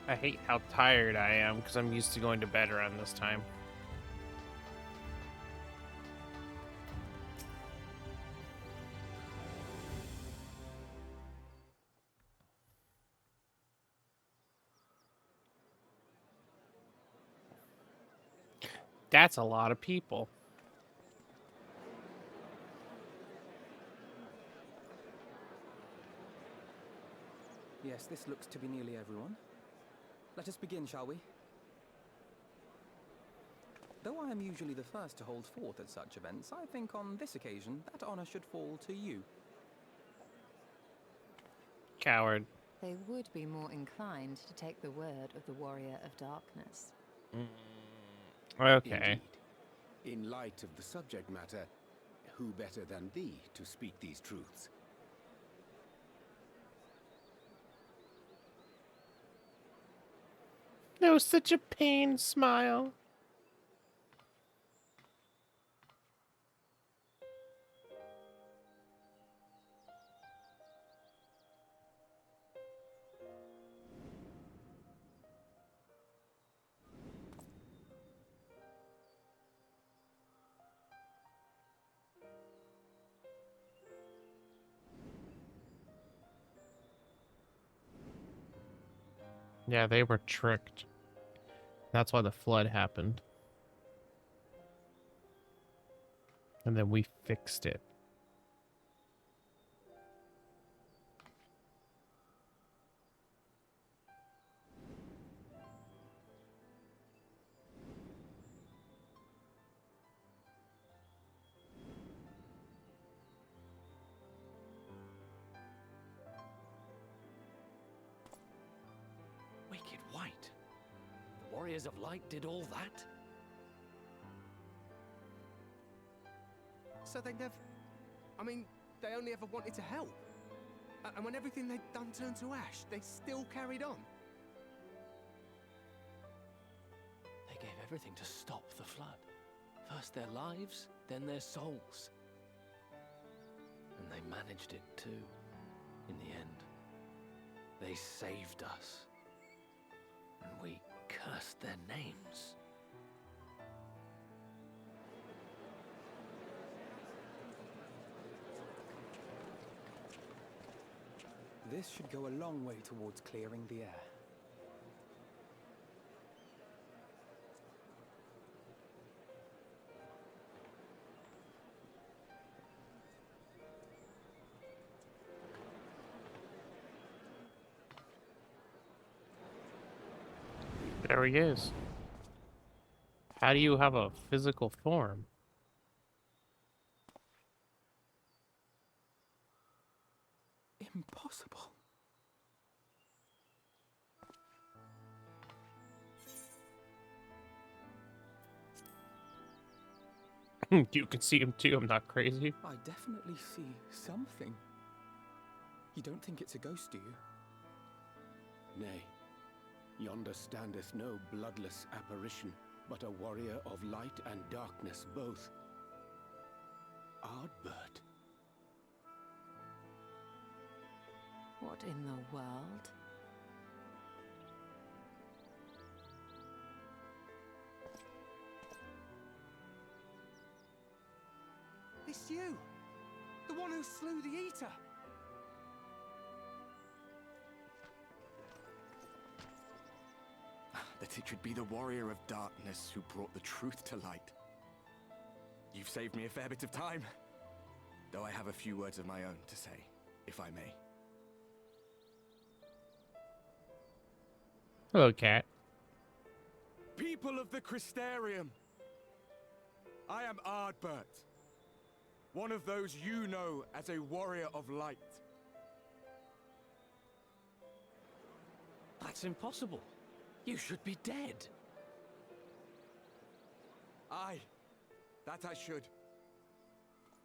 I hate how tired I am because I'm used to going to bed around this time. That's a lot of people. Yes, this looks to be nearly everyone. Let us begin, shall we? Though I am usually the first to hold forth at such events, I think on this occasion that honor should fall to you. Coward. They would be more inclined to take the word of the Warrior of Darkness. Okay. Indeed. In light of the subject matter, who better than thee to speak these truths? That was such a pained smile. Yeah, they were tricked. That's why the flood happened. And then we fixed it. Wicked White. The Warriors of Light did all that? So they never... I mean, they only ever wanted to help. And when everything they'd done turned to ash, they still carried on. They gave everything to stop the flood. First their lives, then their souls. And they managed it too, in the end. They saved us. And we cursed their names. This should go a long way towards clearing the air. There he is. How do you have a physical form? Impossible. You can see him too, I'm not crazy. I definitely see something. You don't think it's a ghost, do you? Nay, yonder standeth no bloodless apparition, but a warrior of light and darkness both. Ardbert. What in the world? It's you! The one who slew the Eater! That it should be the Warrior of Darkness who brought the truth to light. You've saved me a fair bit of time, though I have a few words of my own to say, if I may. Hello, cat. People of the Crystarium, I am Ardbert, one of those you know as a Warrior of Light. That's impossible. You should be dead. Aye, that I should.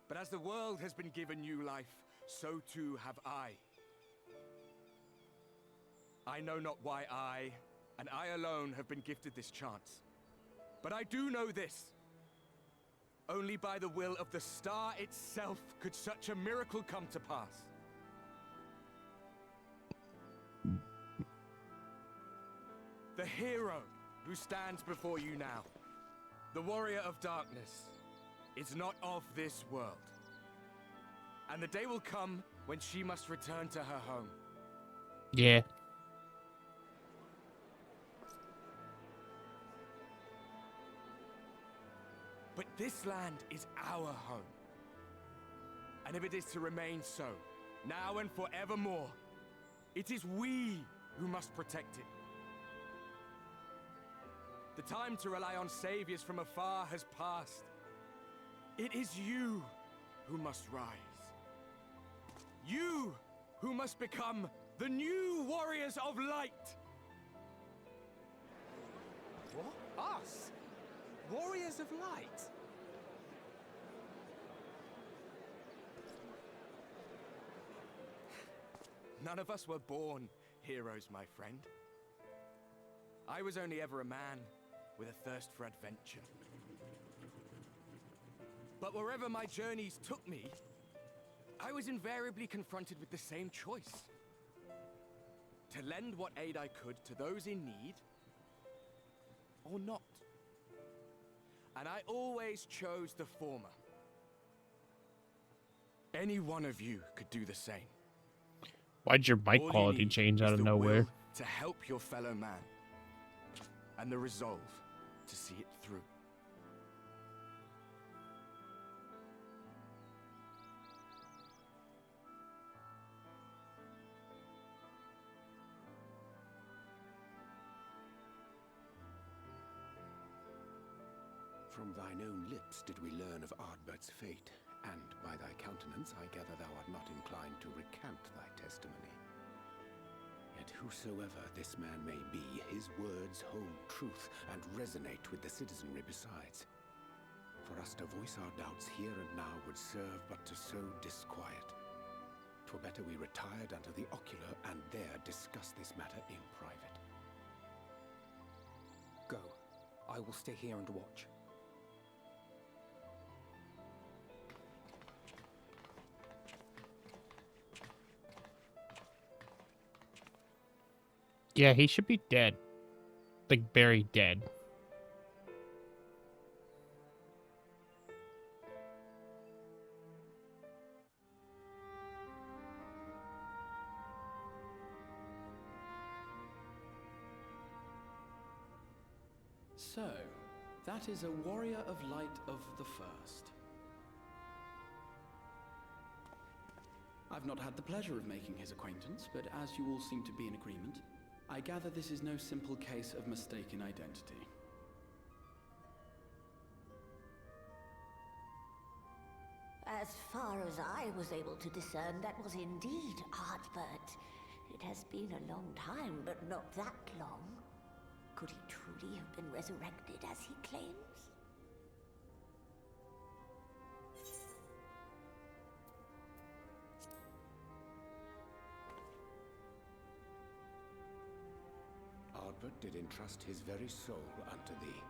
But as the world has been given new life, so too have I. I know not why I, and I alone, have been gifted this chance. But I do know this. Only by the will of the star itself could such a miracle come to pass. The hero who stands before you now, the warrior of darkness, is not of this world. And the day will come when she must return to her home. Yeah. But this land is our home. And if it is to remain so, now and forevermore, it is we who must protect it. The time to rely on saviors from afar has passed. It is you who must rise. You who must become the new warriors of light. What? Us? Warriors of light? None of us were born heroes, my friend. I was only ever a man with a thirst for adventure. But wherever my journeys took me, I was invariably confronted with the same choice. To lend what aid I could to those in need, or not. And I always chose the former. Any one of you could do the same. Why'd your mic All you quality need change out is of the nowhere? will to help your fellow man, and the resolve to see it through. From thine own lips did we learn of Ardbert's fate, and by thy countenance I gather thou art not inclined to recant thy testimony. Yet whosoever this man may be, his words hold truth and resonate with the citizenry besides. For us to voice our doubts here and now would serve but to sow disquiet. 'Twere better we retired unto the ocular and there discuss this matter in private. Go. I will stay here and watch. Yeah, he should be dead. Like, very dead. So, that is a warrior of light of the first. I've not had the pleasure of making his acquaintance, but as you all seem to be in agreement, I gather this is no simple case of mistaken identity. As far as I was able to discern, that was indeed Ardbert. It has been a long time, but not that long. Could he truly have been resurrected as he claims? Ardbert did entrust his very soul unto thee.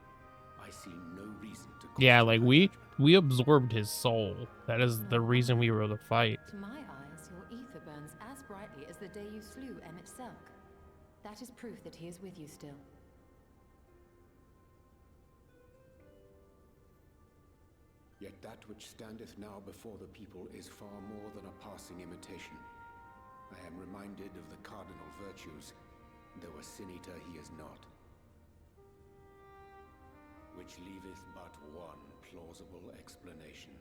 I see no reason to Yeah, question like thy we absorbed his soul. That is the reason we were the fight. To my eyes, your ether burns as brightly as the day you slew Emmett Selk. That is proof that he is with you still. Yet that which standeth now before the people is far more than a passing imitation. I am reminded of the cardinal virtues, though a sin-eater he is not. Which leaveth but one plausible explanation.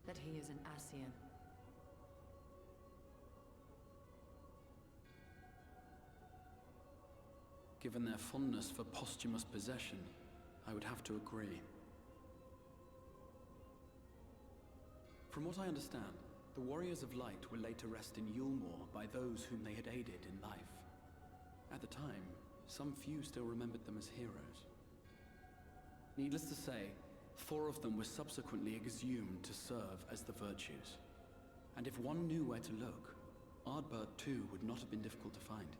That he is an Ascian. Given their fondness for posthumous possession, I would have to agree. From what I understand, the Warriors of Light were laid to rest in Yulmore by those whom they had aided in life. At the time, some few still remembered them as heroes. Needless to say, 4 of them were subsequently exhumed to serve as the Virtues. And if one knew where to look, Ardbert too would not have been difficult to find.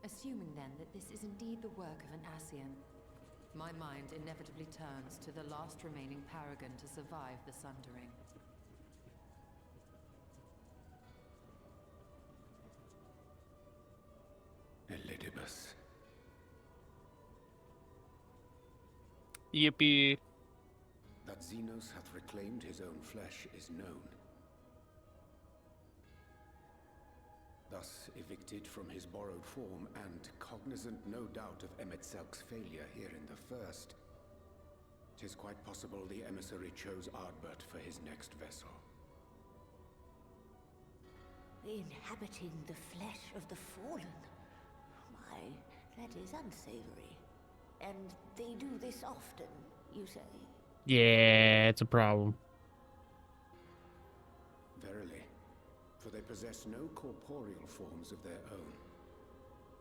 Assuming then that this is indeed the work of an Ascian, my mind inevitably turns to the last remaining paragon to survive the Sundering. Elidibus. Yippee. That Xenos hath reclaimed his own flesh is known. Thus evicted from his borrowed form and cognizant no doubt of Emetzelk's failure here in the first, 'tis quite possible the emissary chose Ardbert for his next vessel. Inhabiting the flesh of the fallen? Why, that is unsavory. And they do this often, you say? Yeah, it's a problem. Verily, for they possess no corporeal forms of their own.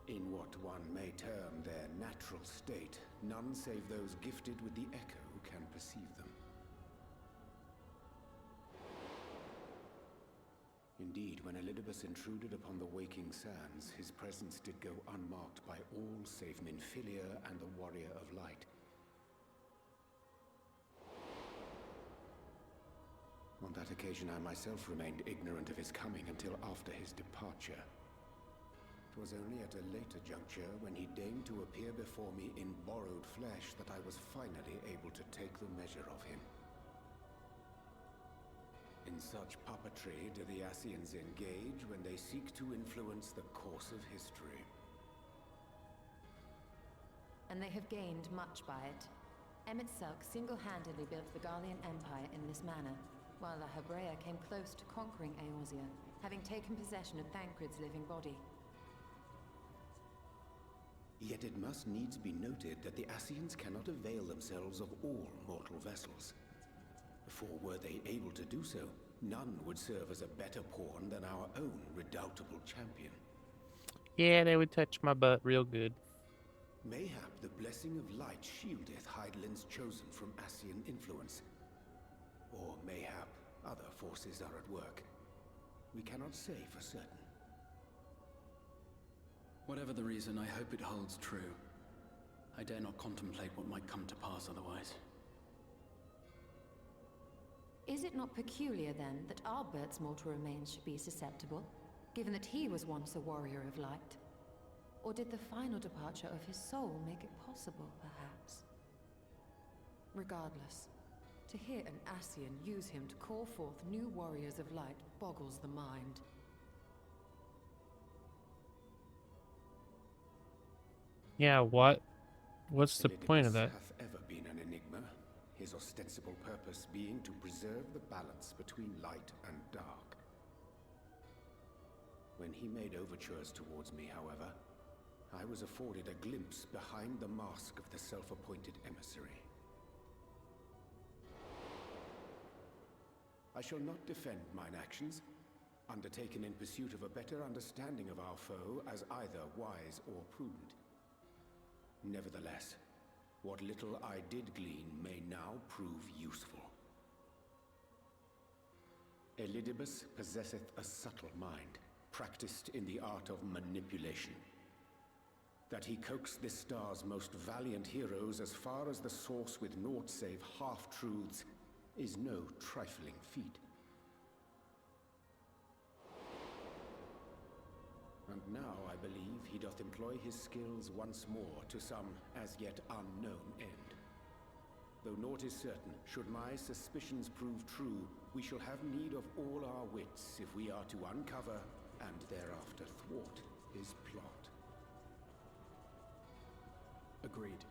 In what one may term their natural state, none save those gifted with the echo can perceive them. Indeed, when Elidibus intruded upon the waking sands, his presence did go unmarked by all save Minfilia and the Warrior of Light. On that occasion, I myself remained ignorant of his coming until after his departure. It was only at a later juncture, when he deigned to appear before me in borrowed flesh, that I was finally able to take the measure of him. In such puppetry do the Ascians engage when they seek to influence the course of history. And they have gained much by it. Emetzelk single-handedly built the Garlean Empire in this manner, while the Hebrea came close to conquering Eorzea, having taken possession of Thancred's living body. Yet it must needs be noted that the Ascians cannot avail themselves of all mortal vessels. For were they able to do so, none would serve as a better pawn than our own redoubtable champion. Yeah, they would touch my butt real good. Mayhap the blessing of light shieldeth Hydaelyn's chosen from Ascian influence. Or mayhap other forces are at work. We cannot say for certain. Whatever the reason, I hope it holds true. I dare not contemplate what might come to pass otherwise. Is it not peculiar, then, that Ardbert's mortal remains should be susceptible, given that he was once a warrior of light? Or did the final departure of his soul make it possible, perhaps? Regardless, to hear an Ascian use him to call forth new warriors of light boggles the mind. Yeah, what's the point of that? Hath ever been an enigma, his ostensible purpose being to preserve the balance between light and dark. When he made overtures towards me, however, I was afforded a glimpse behind the mask of the self-appointed emissary. I shall not defend mine actions, undertaken in pursuit of a better understanding of our foe as either wise or prudent. Nevertheless, what little I did glean may now prove useful. Elidibus possesseth a subtle mind, practiced in the art of manipulation. That he coaxed this star's most valiant heroes as far as the source with naught save half-truths is no trifling feat. And now I believe he doth employ his skills once more to some as yet unknown end. Though naught is certain, should my suspicions prove true, we shall have need of all our wits if we are to uncover and thereafter thwart his plot. Agreed.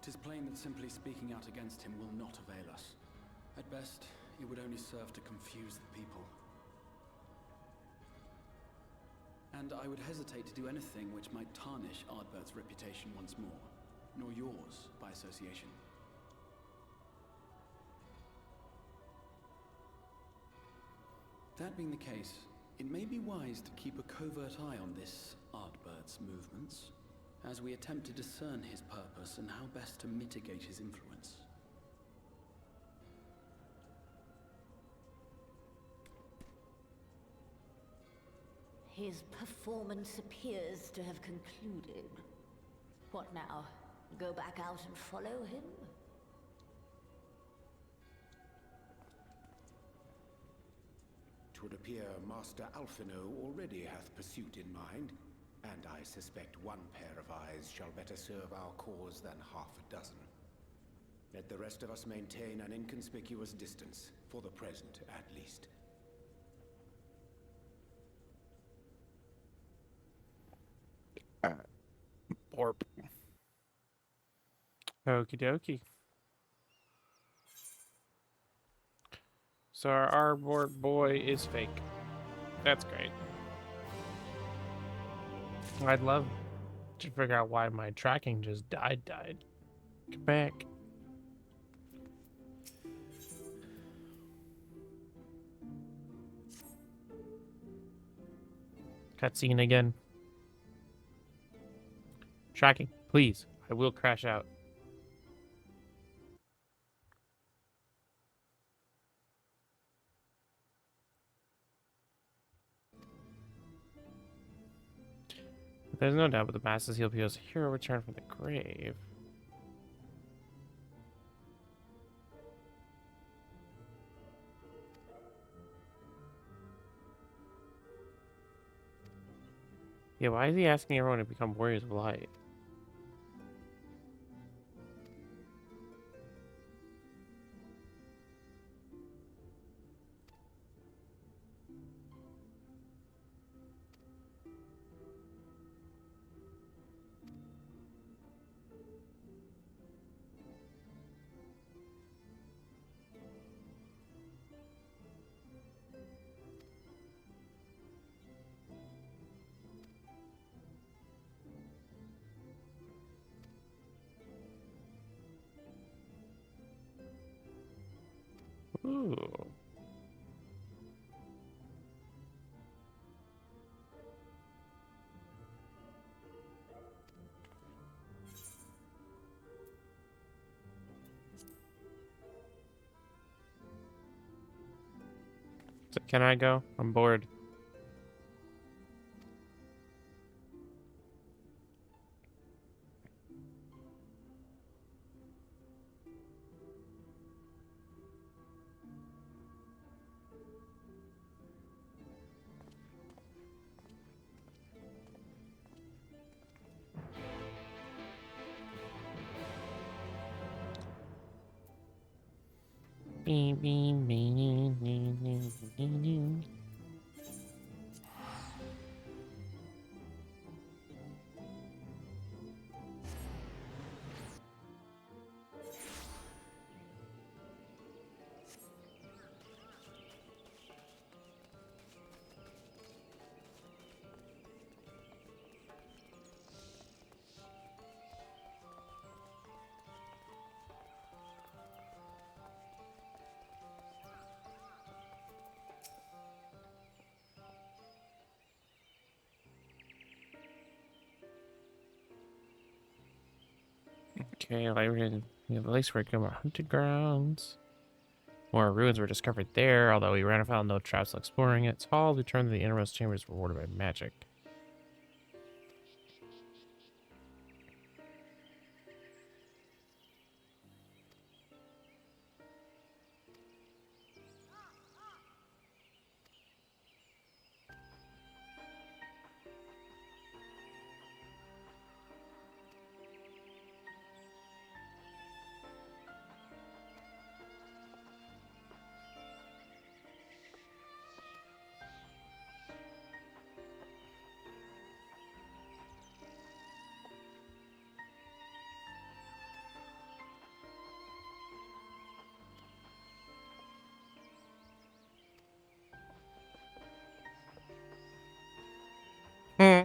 'Tis plain that simply speaking out against him will not avail us. At best, it would only serve to confuse the people. And I would hesitate to do anything which might tarnish Ardbert's reputation once more, nor yours by association. That being the case, it may be wise to keep a covert eye on this Ardbert's movements, as we attempt to discern his purpose and how best to mitigate his influence. His performance appears to have concluded. What now? Go back out and follow him? Twould appear Master Alphino already hath pursuit in mind, and I suspect one pair of eyes shall better serve our cause than half a dozen. Let the rest of us maintain an inconspicuous distance, for the present at least. Borp. Okie dokie. So our Arbor boy is fake. That's great. I'd love to figure out why my tracking just died. Get back. Cutscene again. Tracking, please. I will crash out. There's no doubt but the masses he'll be as a hero returned from the grave. Yeah, why is he asking everyone to become warriors of light? Ooh. So can I go? I'm bored. Okay, like we're in the place where come our hunted grounds. More ruins were discovered there, although we ran afoul no traps while exploring it. Tall return to the innermost chambers rewarded by magic. Hmm.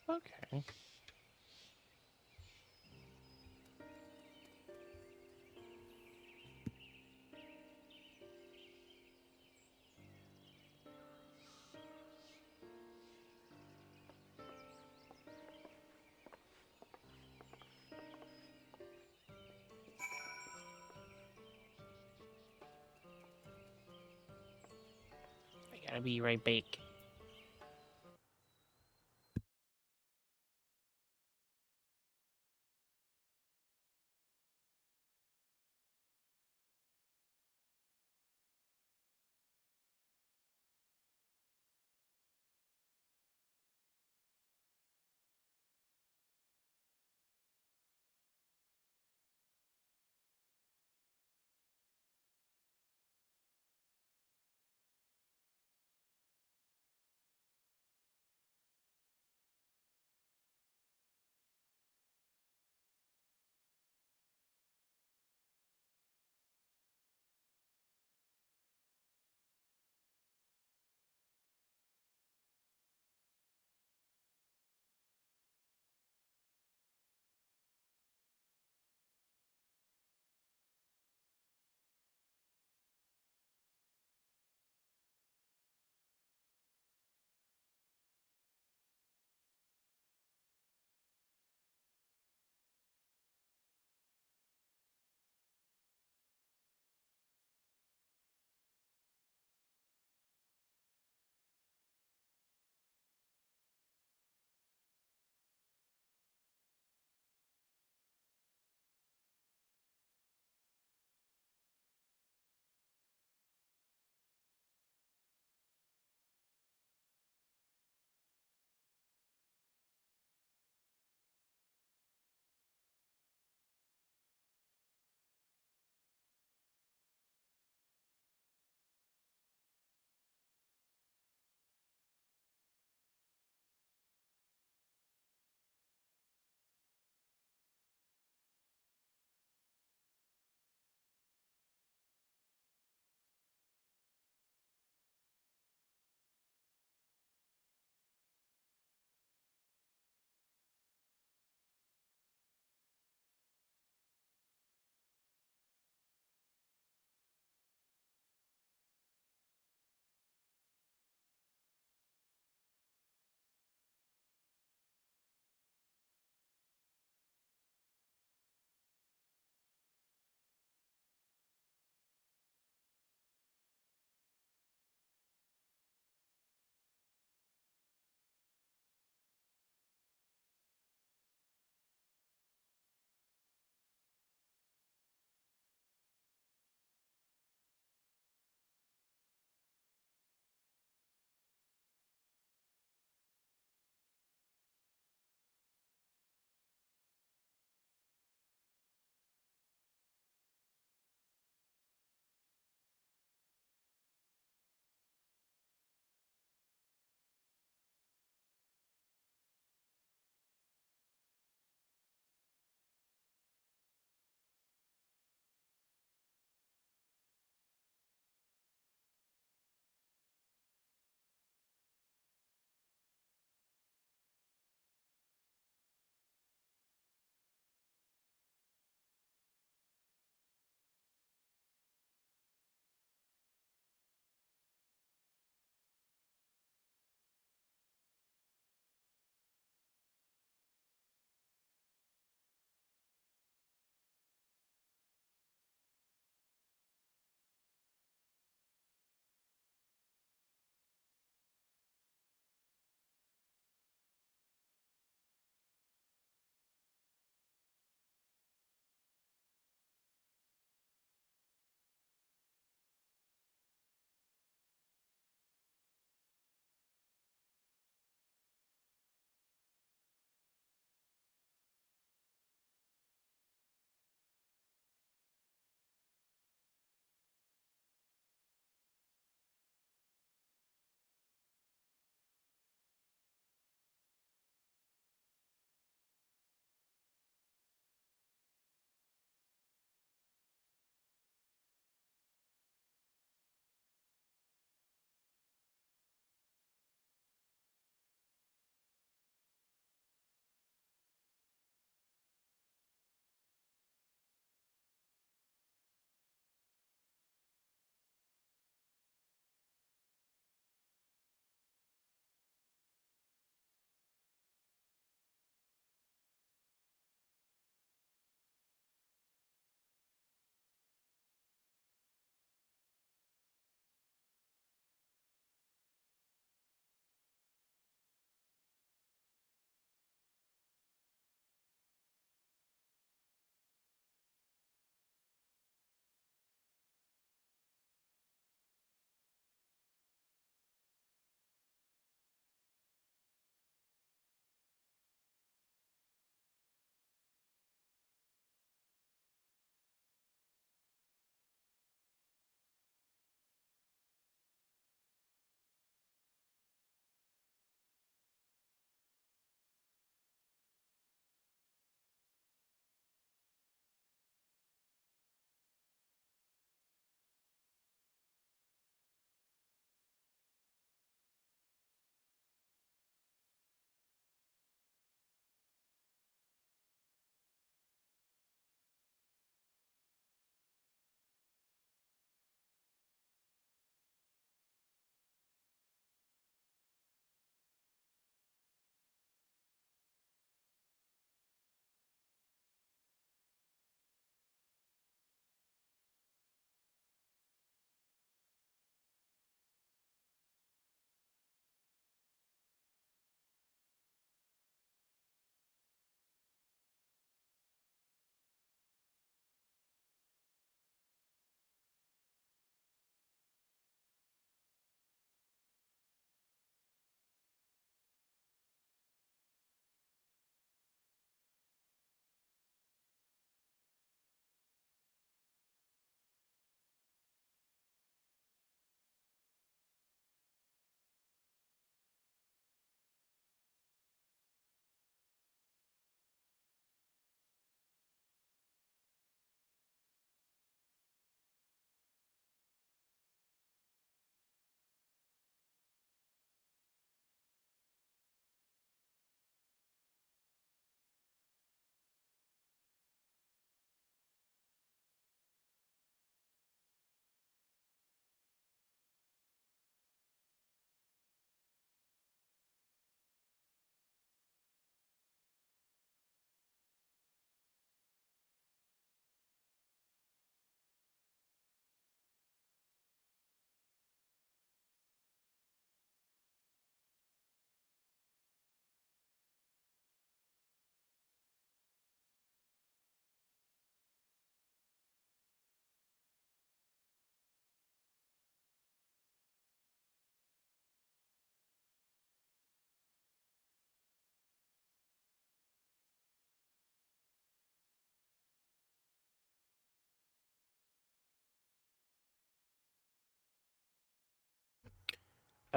Okay. I'll be right back.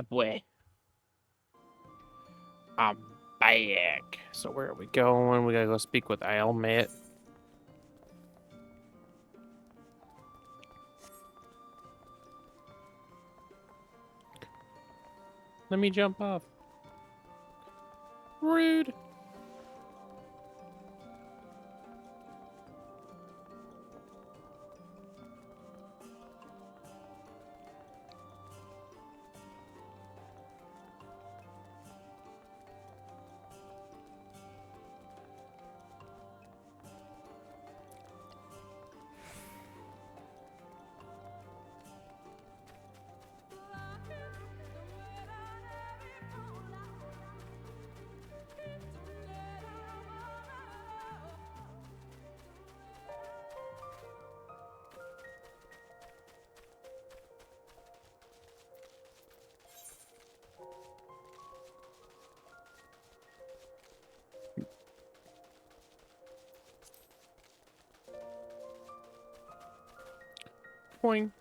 boy. I'm back. So where are we going? We gotta go speak with Ailmet. Let me jump off. Rude. Boing.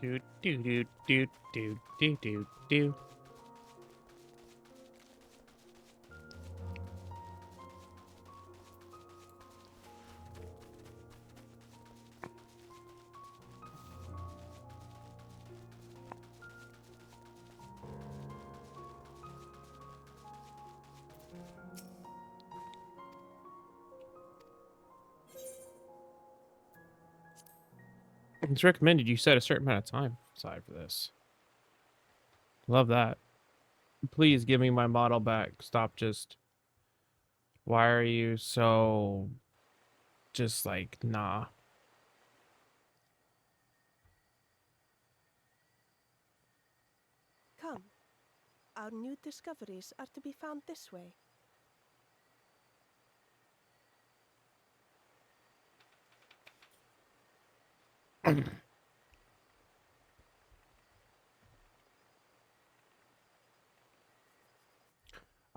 Do do do do do do do do. It's recommended you set a certain amount of time aside for this. Love that. Please give me my model back. Stop just... Why are you so... Just like, nah. Come. Our new discoveries are to be found this way.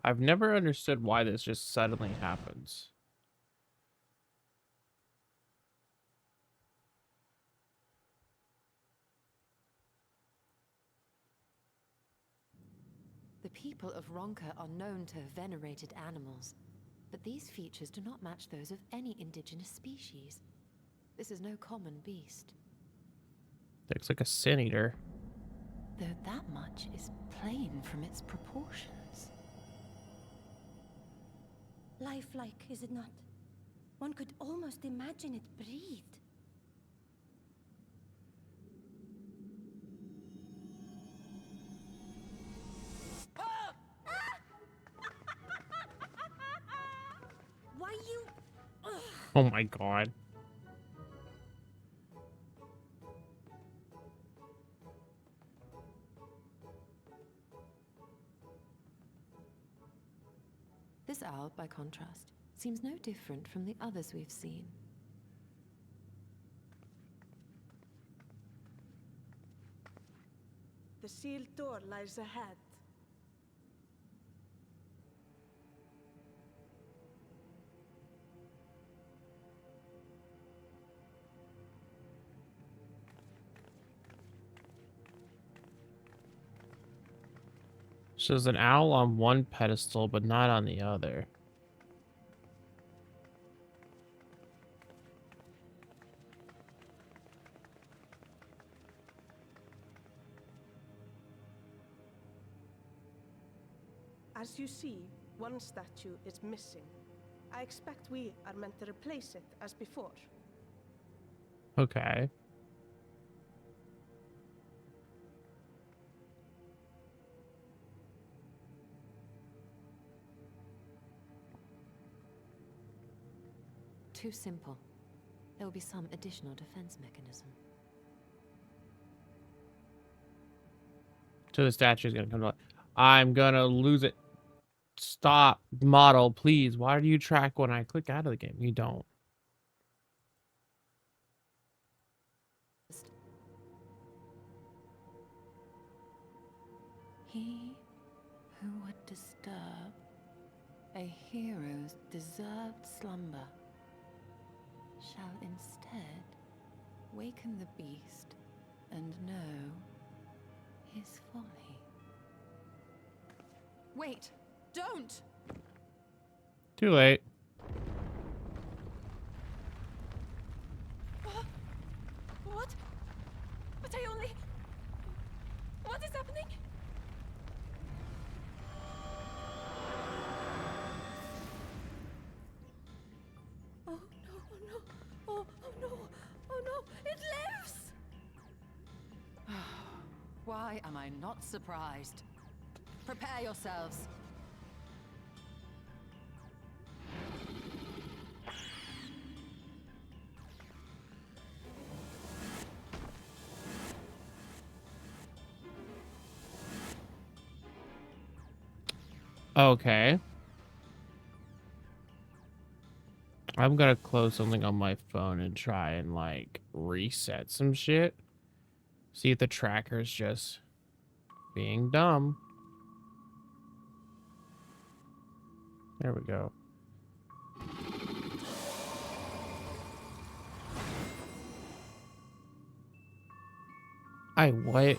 I've never understood why this just suddenly happens. The people of Ronka are known to have venerated animals, but these features do not match those of any indigenous species. This is no common beast. Looks like a sin eater. Though that much is plain from its proportions. Lifelike, is it not? One could almost imagine it breathed. Why you... Ugh. Oh my god. This owl, by contrast, seems no different from the others we've seen. The sealed door lies ahead. Shows an owl on one pedestal, but not on the other. As you see, one statue is missing. I expect we are meant to replace it as before. Okay. Too simple. There will be some additional defense mechanism. So the statue is gonna come to life. I'm gonna lose it. Stop, model, please. Why do you track when I click out of the game? You don't. He who would disturb A hero's deserved slumber shall instead waken the beast and know his folly. Wait! Don't! Too late. What? But I only... What is happening? Oh no, oh no, oh no, oh no, it lives! Why am I not surprised? Prepare yourselves. Okay. I'm gonna close something on my phone and try and like reset some shit. See if the tracker's just being dumb. There we go. What?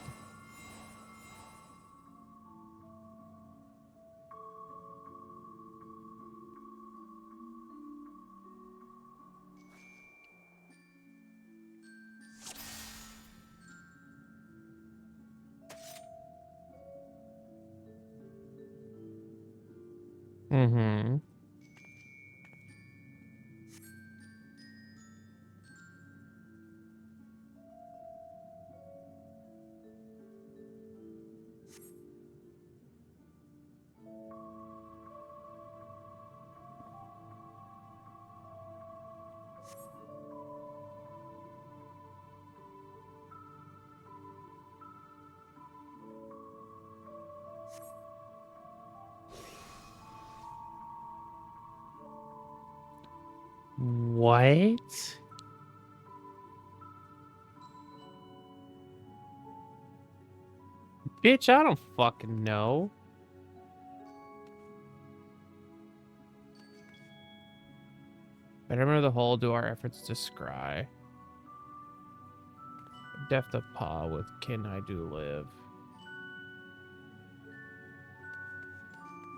Mm-hmm. What? Bitch, I don't fucking know. But remember the whole do our efforts to scry. Deft of paw with can I do live.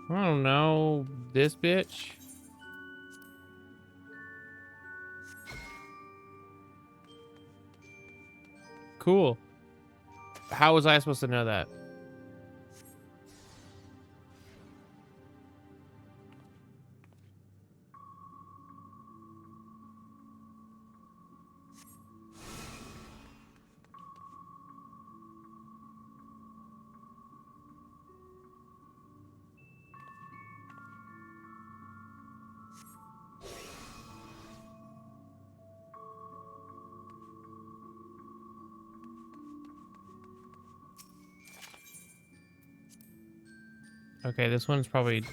I don't know. This bitch. Cool. How was I supposed to know that? Okay, this one's probably...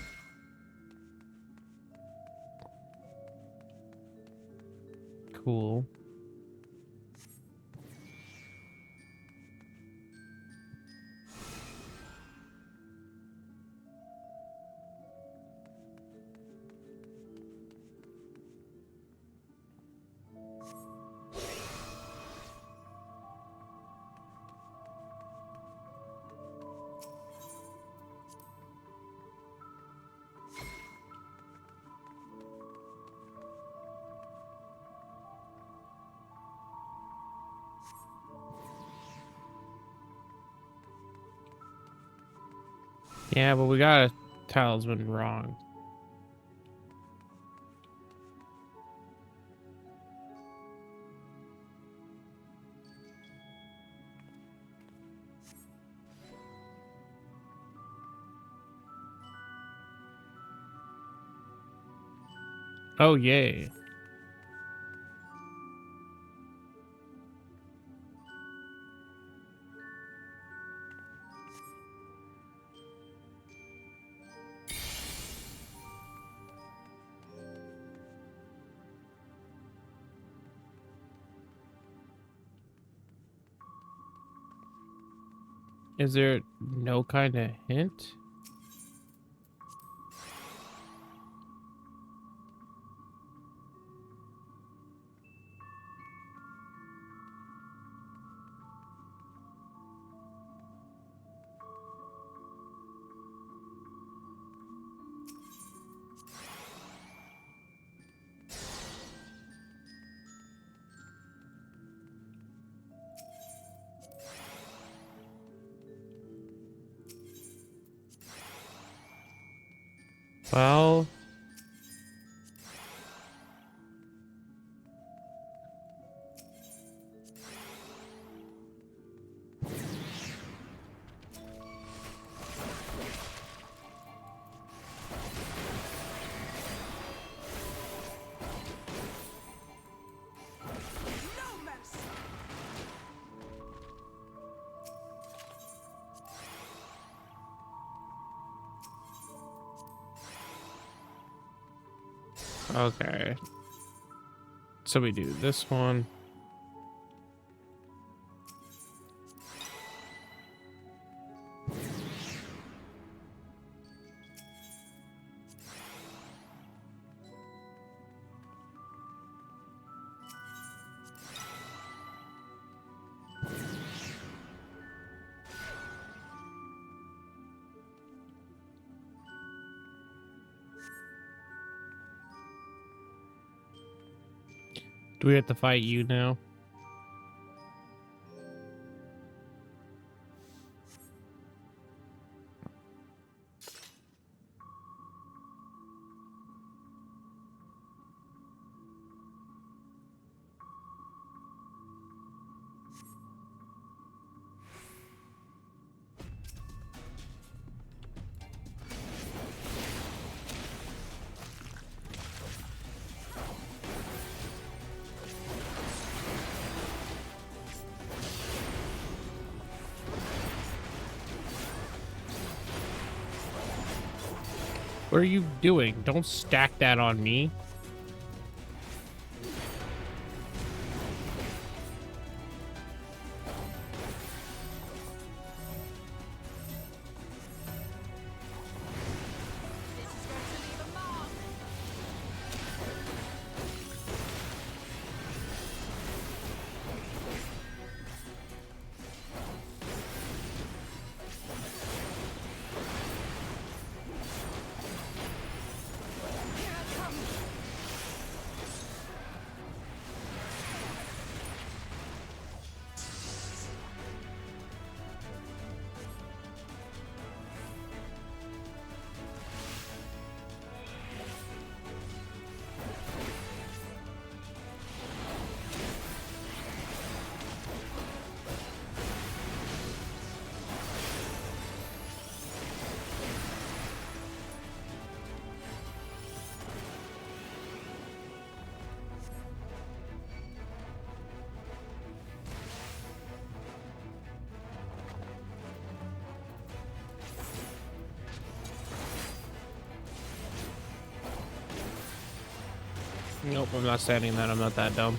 cool. Yeah, but we got a talisman wrong. Oh, yay. Is there no kind of hint? Well, okay. So we do this one. Do we have to fight you now? What are you doing? Don't stack that on me. Nope, I'm not standing that. I'm not that dumb.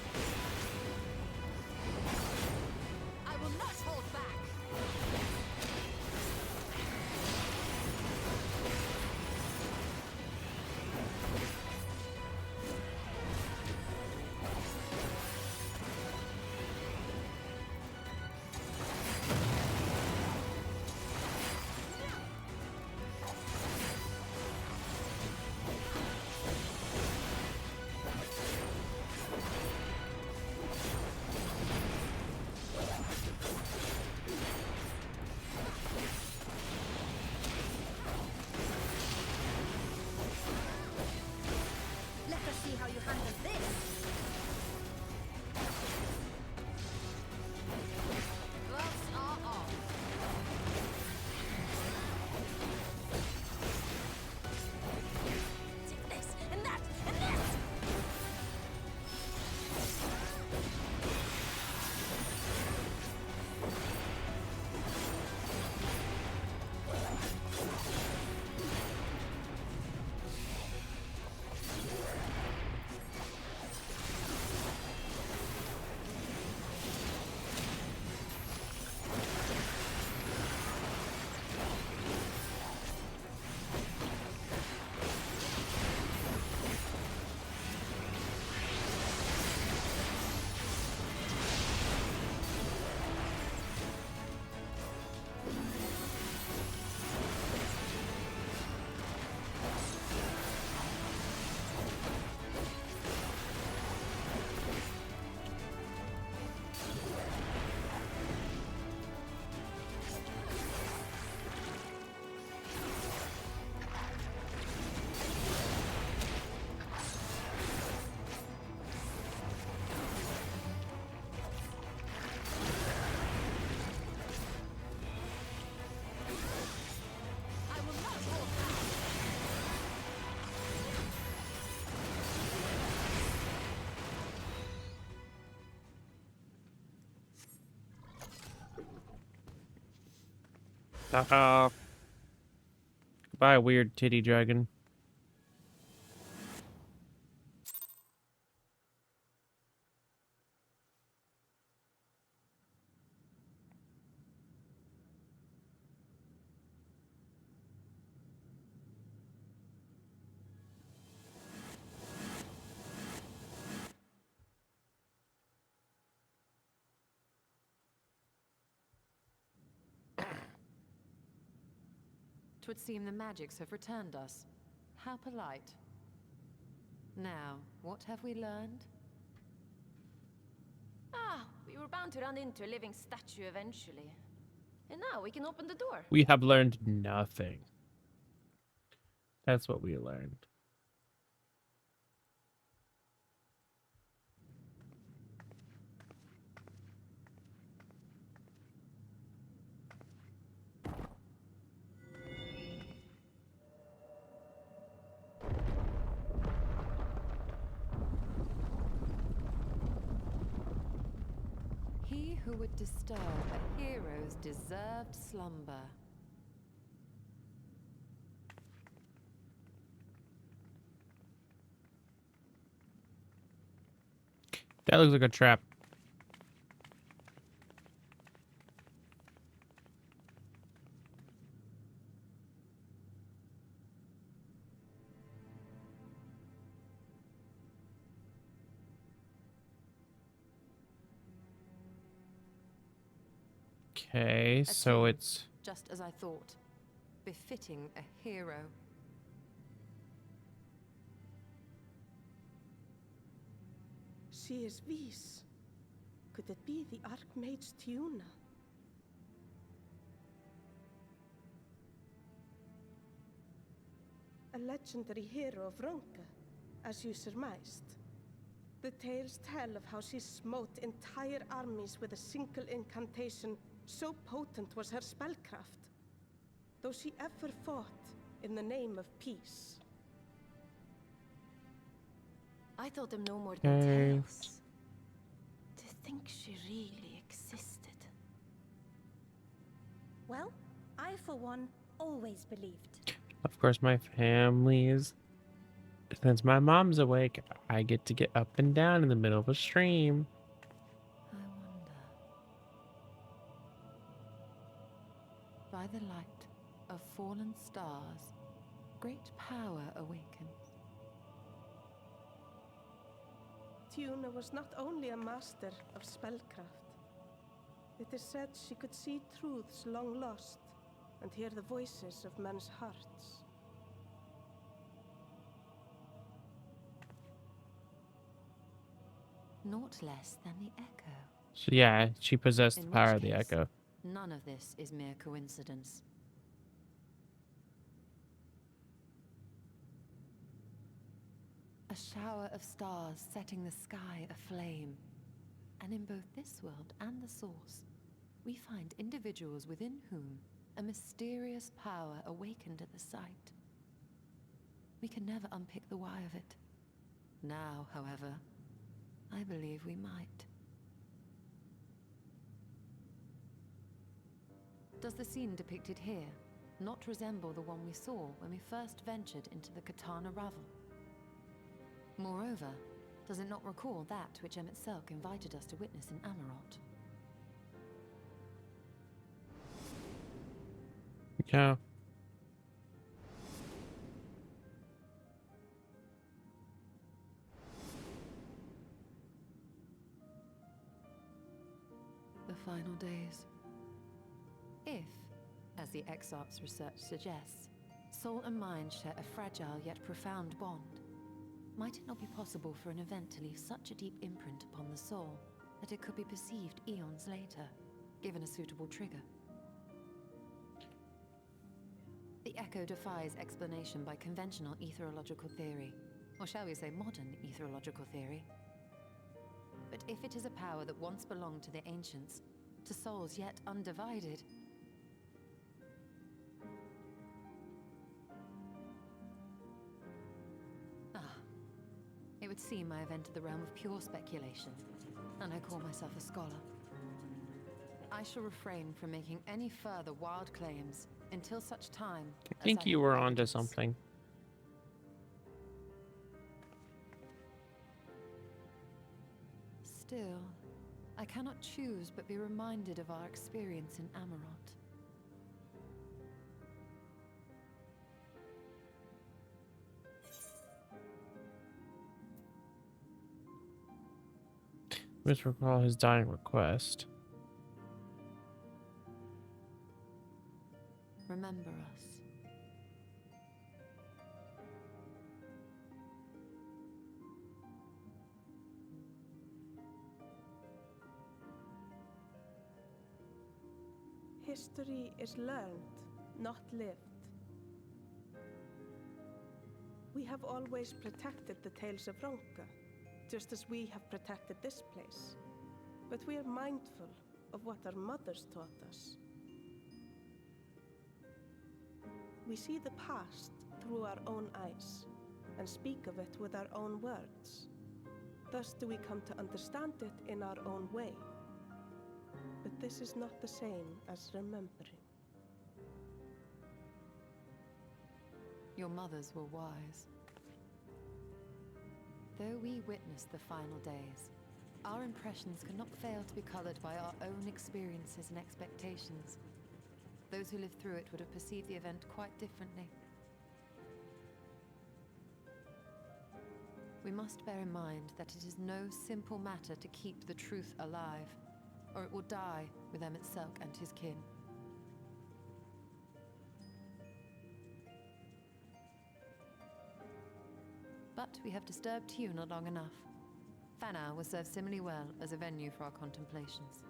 Buy a weird titty dragon. Twould seem the magics have returned us. How polite. Now, what have we learned? Ah, we were bound to run into a living statue eventually. And now we can open the door. We have learned nothing. That's what we learned. He who would disturb a hero's deserved slumber. That looks like a trap. Okay, so it's just as I thought. Befitting a hero. She is Vis. Could it be the Archmage Tiuna? A legendary hero of Ronka, as you surmised. The tales tell of how she smote entire armies with a single incantation, so potent was her spellcraft. Though she ever fought in the name of peace. I thought them no more than tales. To think she really existed. Well, I for one always believed. of course my family is. Since my mom's awake, I get to get up and down in the middle of a stream. I wonder. By the light of fallen stars, great power awakens. Tiuna was not only a master of spellcraft. It is said she could see truths long lost and hear the voices of men's hearts. Naught less than the echo. So yeah, she possessed the In power which of the case, echo. none of this is mere coincidence. A shower of stars setting the sky aflame. And in both this world and the Source, we find individuals within whom a mysterious power awakened at the sight. We can never unpick the why of it. Now, however, I believe we might. Does the scene depicted here not resemble the one we saw when we first ventured into the Katana Ravel? Moreover, does it not recall that which Emmett Selk invited us to witness in Amarot? Yeah. The final days. If, as the Exarch's research suggests, soul and mind share a fragile yet profound bond, might it not be possible for an event to leave such a deep imprint upon the soul that it could be perceived eons later, given a suitable trigger? The echo defies explanation by conventional etherological theory, or shall we say modern etherological theory. But if it is a power that once belonged to the ancients, to souls yet undivided, it would seem I have entered the realm of pure speculation, and I call myself a scholar. I shall refrain from making any further wild claims until such time I think you were onto something. Still, I cannot choose but be reminded of our experience in Amarot. Let's recall his dying request. Remember us. History is learned, not lived. We have always protected the tales of Ronka, just as we have protected this place. But we are mindful of what our mothers taught us. We see the past through our own eyes and speak of it with our own words. Thus do we come to understand it in our own way. But this is not the same as remembering. Your mothers were wise. Though we witnessed the final days, our impressions cannot fail to be colored by our own experiences and expectations. Those who lived through it would have perceived the event quite differently. We must bear in mind that it is no simple matter to keep the truth alive, or it will die with Emmett Selk and his kin. But we have disturbed Tuna long enough. Fana will serve similarly well as a venue for our contemplations.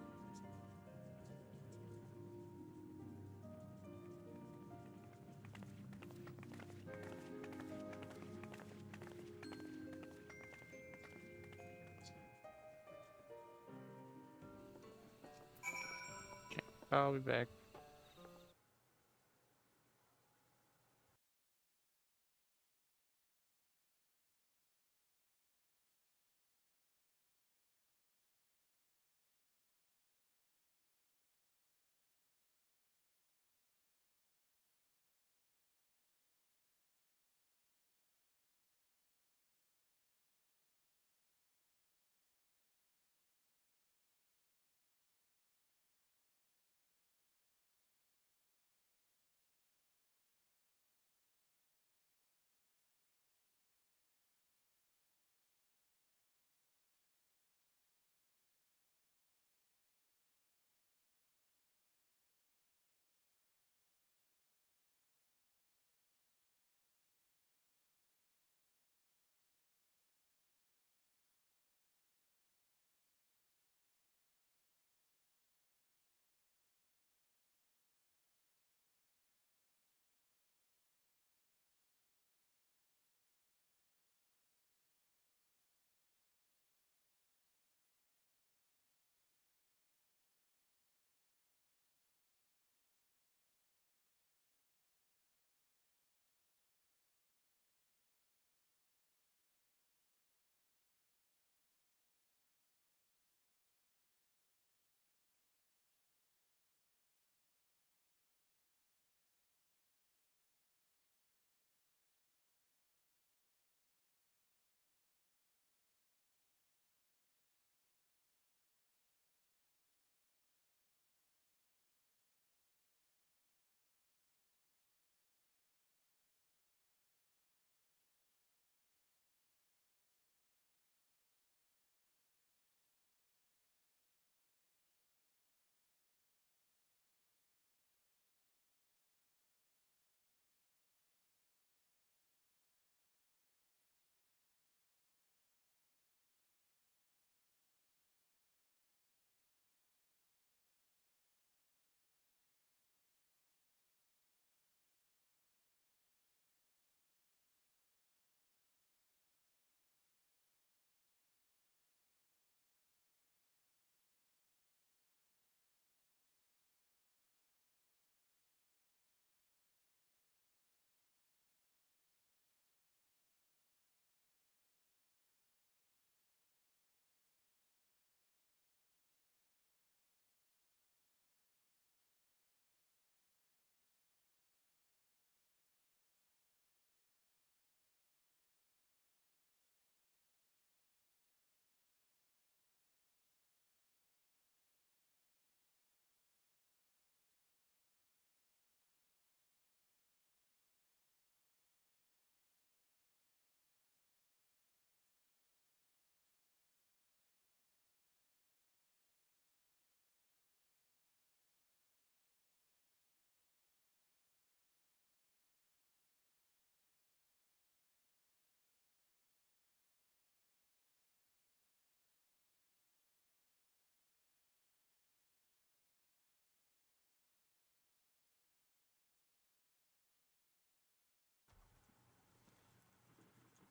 I'll be back.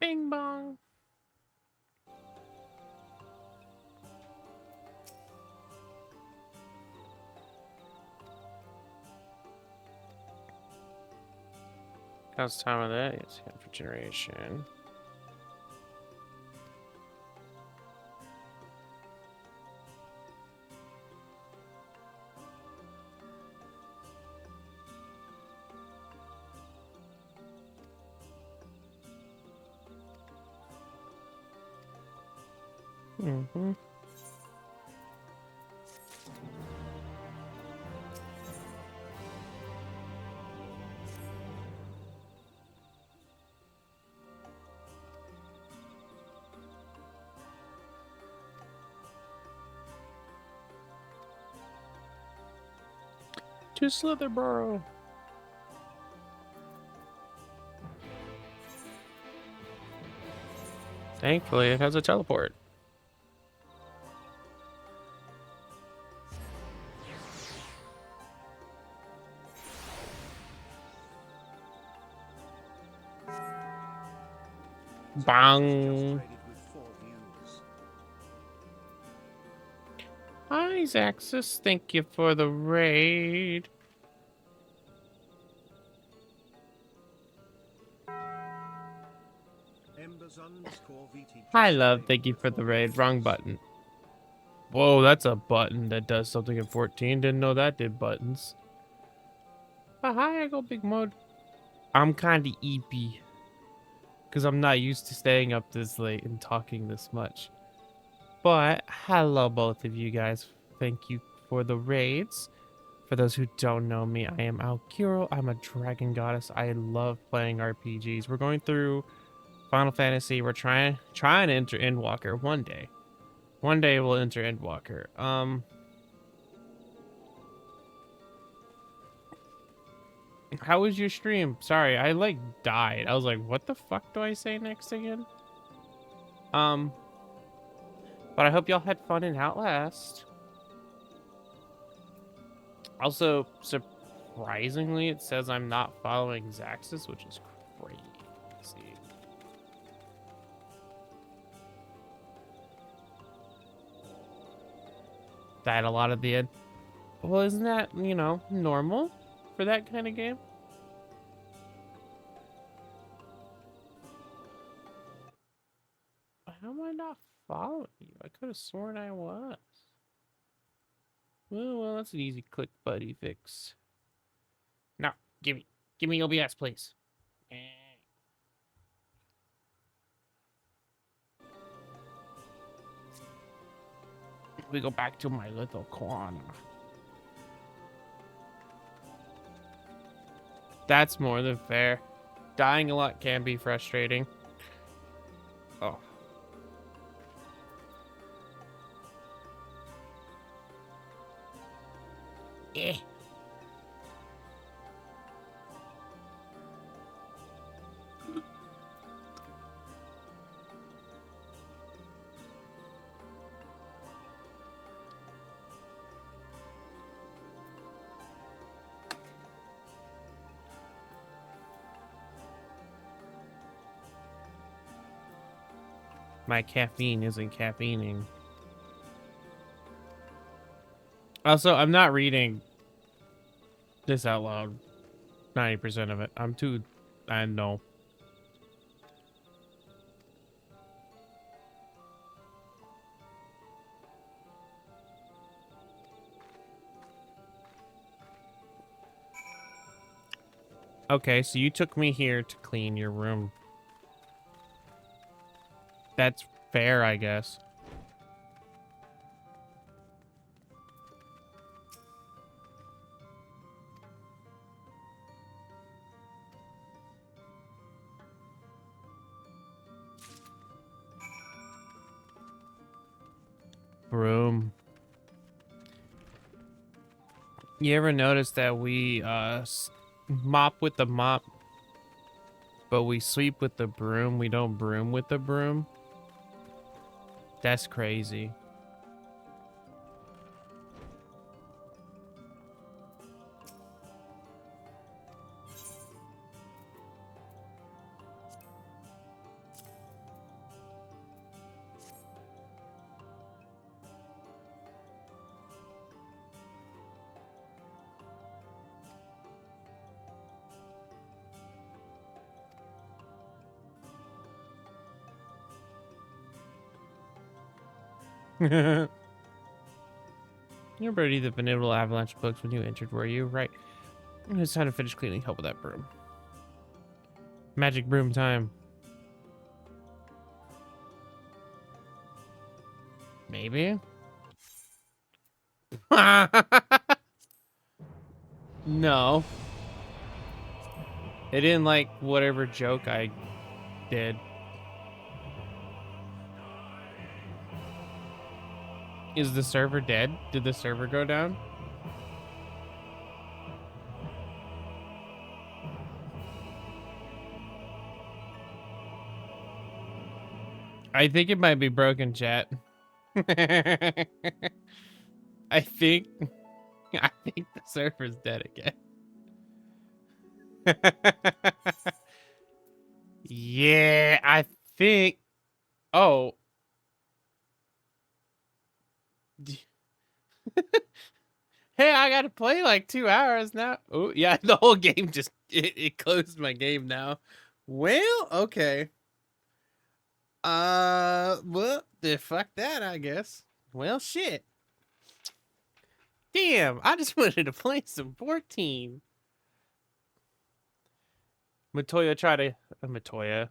Bing bong. How's the time of that? It's for generation. Mm-hmm. To Slitherborough. Thankfully, it has a teleport. Bang. Hi, Zaxxus. Thank you for the raid. Hi, love. Thank you for the raid. Wrong button. Whoa, that's a button that does something in 14. Didn't know that did buttons. Oh, hi, I go big mode. I'm kind of eepy. Because I'm not used to staying up this late and talking this much. But, hello both of you guys. Thank you for the raids. For those who don't know me, I am Alkiro. I'm a dragon goddess. I love playing RPGs. We're going through Final Fantasy. We're trying to enter Endwalker one day. One day we'll enter Endwalker. How was your stream? Sorry, I like died. I was like, what the fuck do I say next again? But I hope y'all had fun in Outlast. Also, surprisingly, it says I'm not following Zaxxus, which is crazy. Died a lot at the end. Well, isn't that, you know, normal for that kind of game? How am I not following you? I could have sworn I was. Well, that's an easy click buddy fix. No, give me OBS, please. We go back to my little corner. That's more than fair. Dying a lot can be frustrating. Oh. Eh. My caffeine isn't caffeining. Also, I'm not reading this out loud. 90% of it. I'm too... I know. Okay, so you took me here to clean your room. That's fair, I guess. Broom. You ever notice that we mop with the mop, but we sweep with the broom? We don't broom with the broom? That's crazy. You're Birdie, the benevolent avalanche books when you entered, were you? Right. It's time to finish cleaning. Help with that broom. Magic broom time. Maybe? No. They didn't like whatever joke I did. Is the server dead? Did the server go down? I think it might be broken, chat. I think the server's dead again. Yeah, I think. Oh. Hey, I gotta play like 2 hours now. Oh, yeah, the whole game just it closed my game now. Well, okay. Well, fuck that, I guess. Well, shit. Damn, I just wanted to play some 14. Matoya tried to Matoya.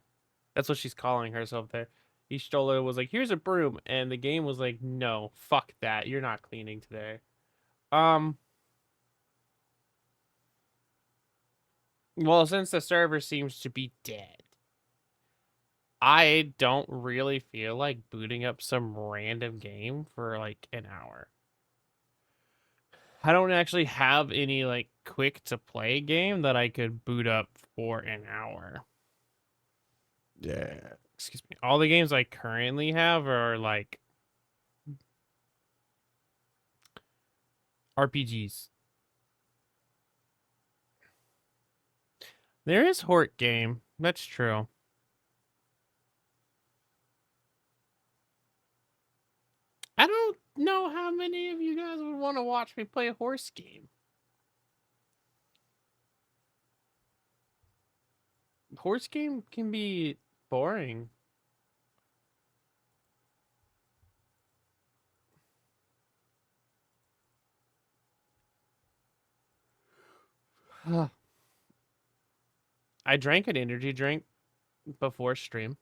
That's what she's calling herself there. Ishtola was like, "Here's a broom," and the game was like, "No, fuck that. You're not cleaning today." Well, since the server seems to be dead, I don't really feel like booting up some random game for like an hour. I don't actually have any like quick to play game that I could boot up for an hour. Yeah. Excuse me. All the games I currently have are like RPGs. There is Hort game. That's true. I don't know how many of you guys would want to watch me play a horse game. Horse game can be boring. I drank an energy drink before stream.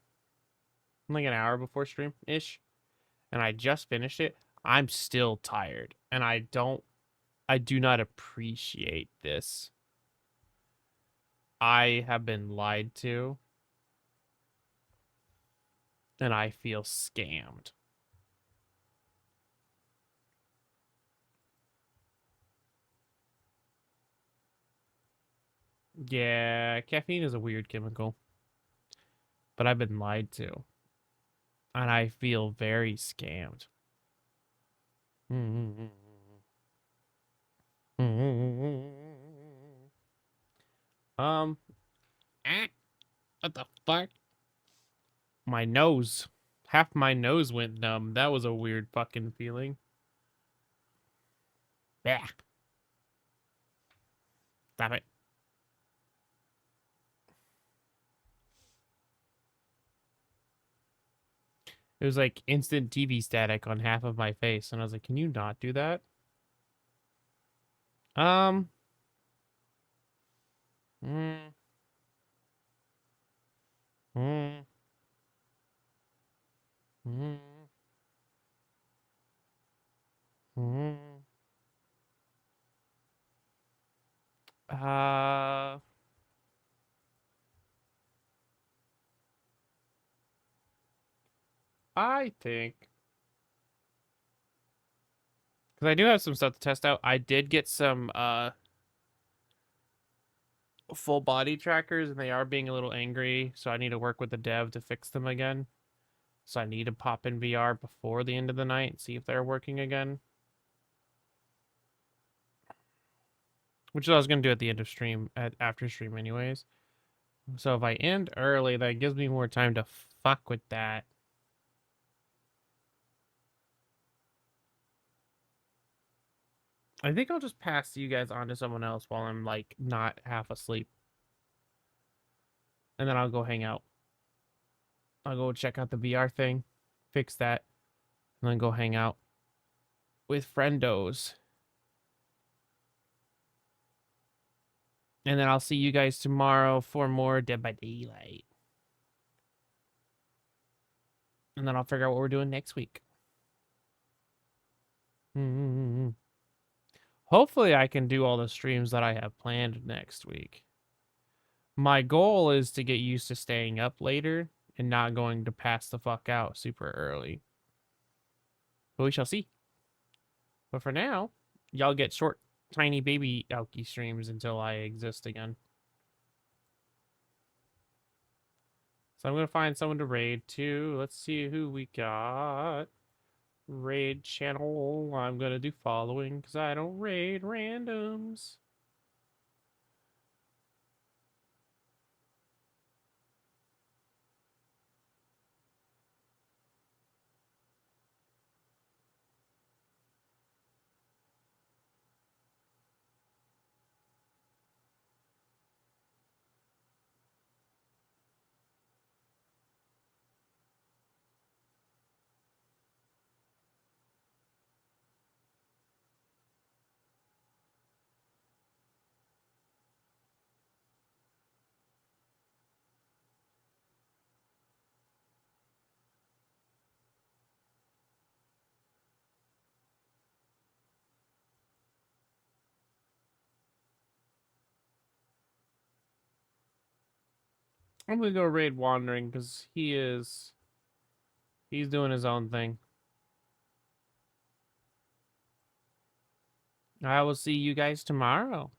Like an hour before stream-ish. And I just finished it. I'm still tired. And I do not appreciate this. I have been lied to. And I feel scammed. Yeah, caffeine is a weird chemical. But I've been lied to. And I feel very scammed. What the fuck? My nose. Half my nose went numb. That was a weird fucking feeling. Yeah. Stop it. It was like instant TV static on half of my face. And I was like, can you not do that? Mm. Mm. Mm. Mm. I think, because I do have some stuff to test out. I did get some full body trackers, and they are being a little angry, so I need to work with the dev to fix them again. So I need to pop in VR before the end of the night and see if they're working again. Which is what I was going to do at the end of stream, after stream anyways. So if I end early, that gives me more time to fuck with that. I think I'll just pass you guys on to someone else while I'm like not half asleep. And then I'll go hang out. I'll go check out the VR thing, fix that, And then go hang out with friendos. And then I'll see you guys tomorrow for more Dead by Daylight. And then I'll figure out what we're doing next week. Hopefully I can do all the streams that I have planned next week. My goal is to get used to staying up later and not going to pass the fuck out super early. But we shall see. But for now, y'all get short, tiny baby Alki streams until I exist again. So I'm going to find someone to raid to. Let's see who we got. Raid channel. I'm going to do following because I don't raid randoms. I'm going to go raid wandering because he's doing his own thing. I will see you guys tomorrow.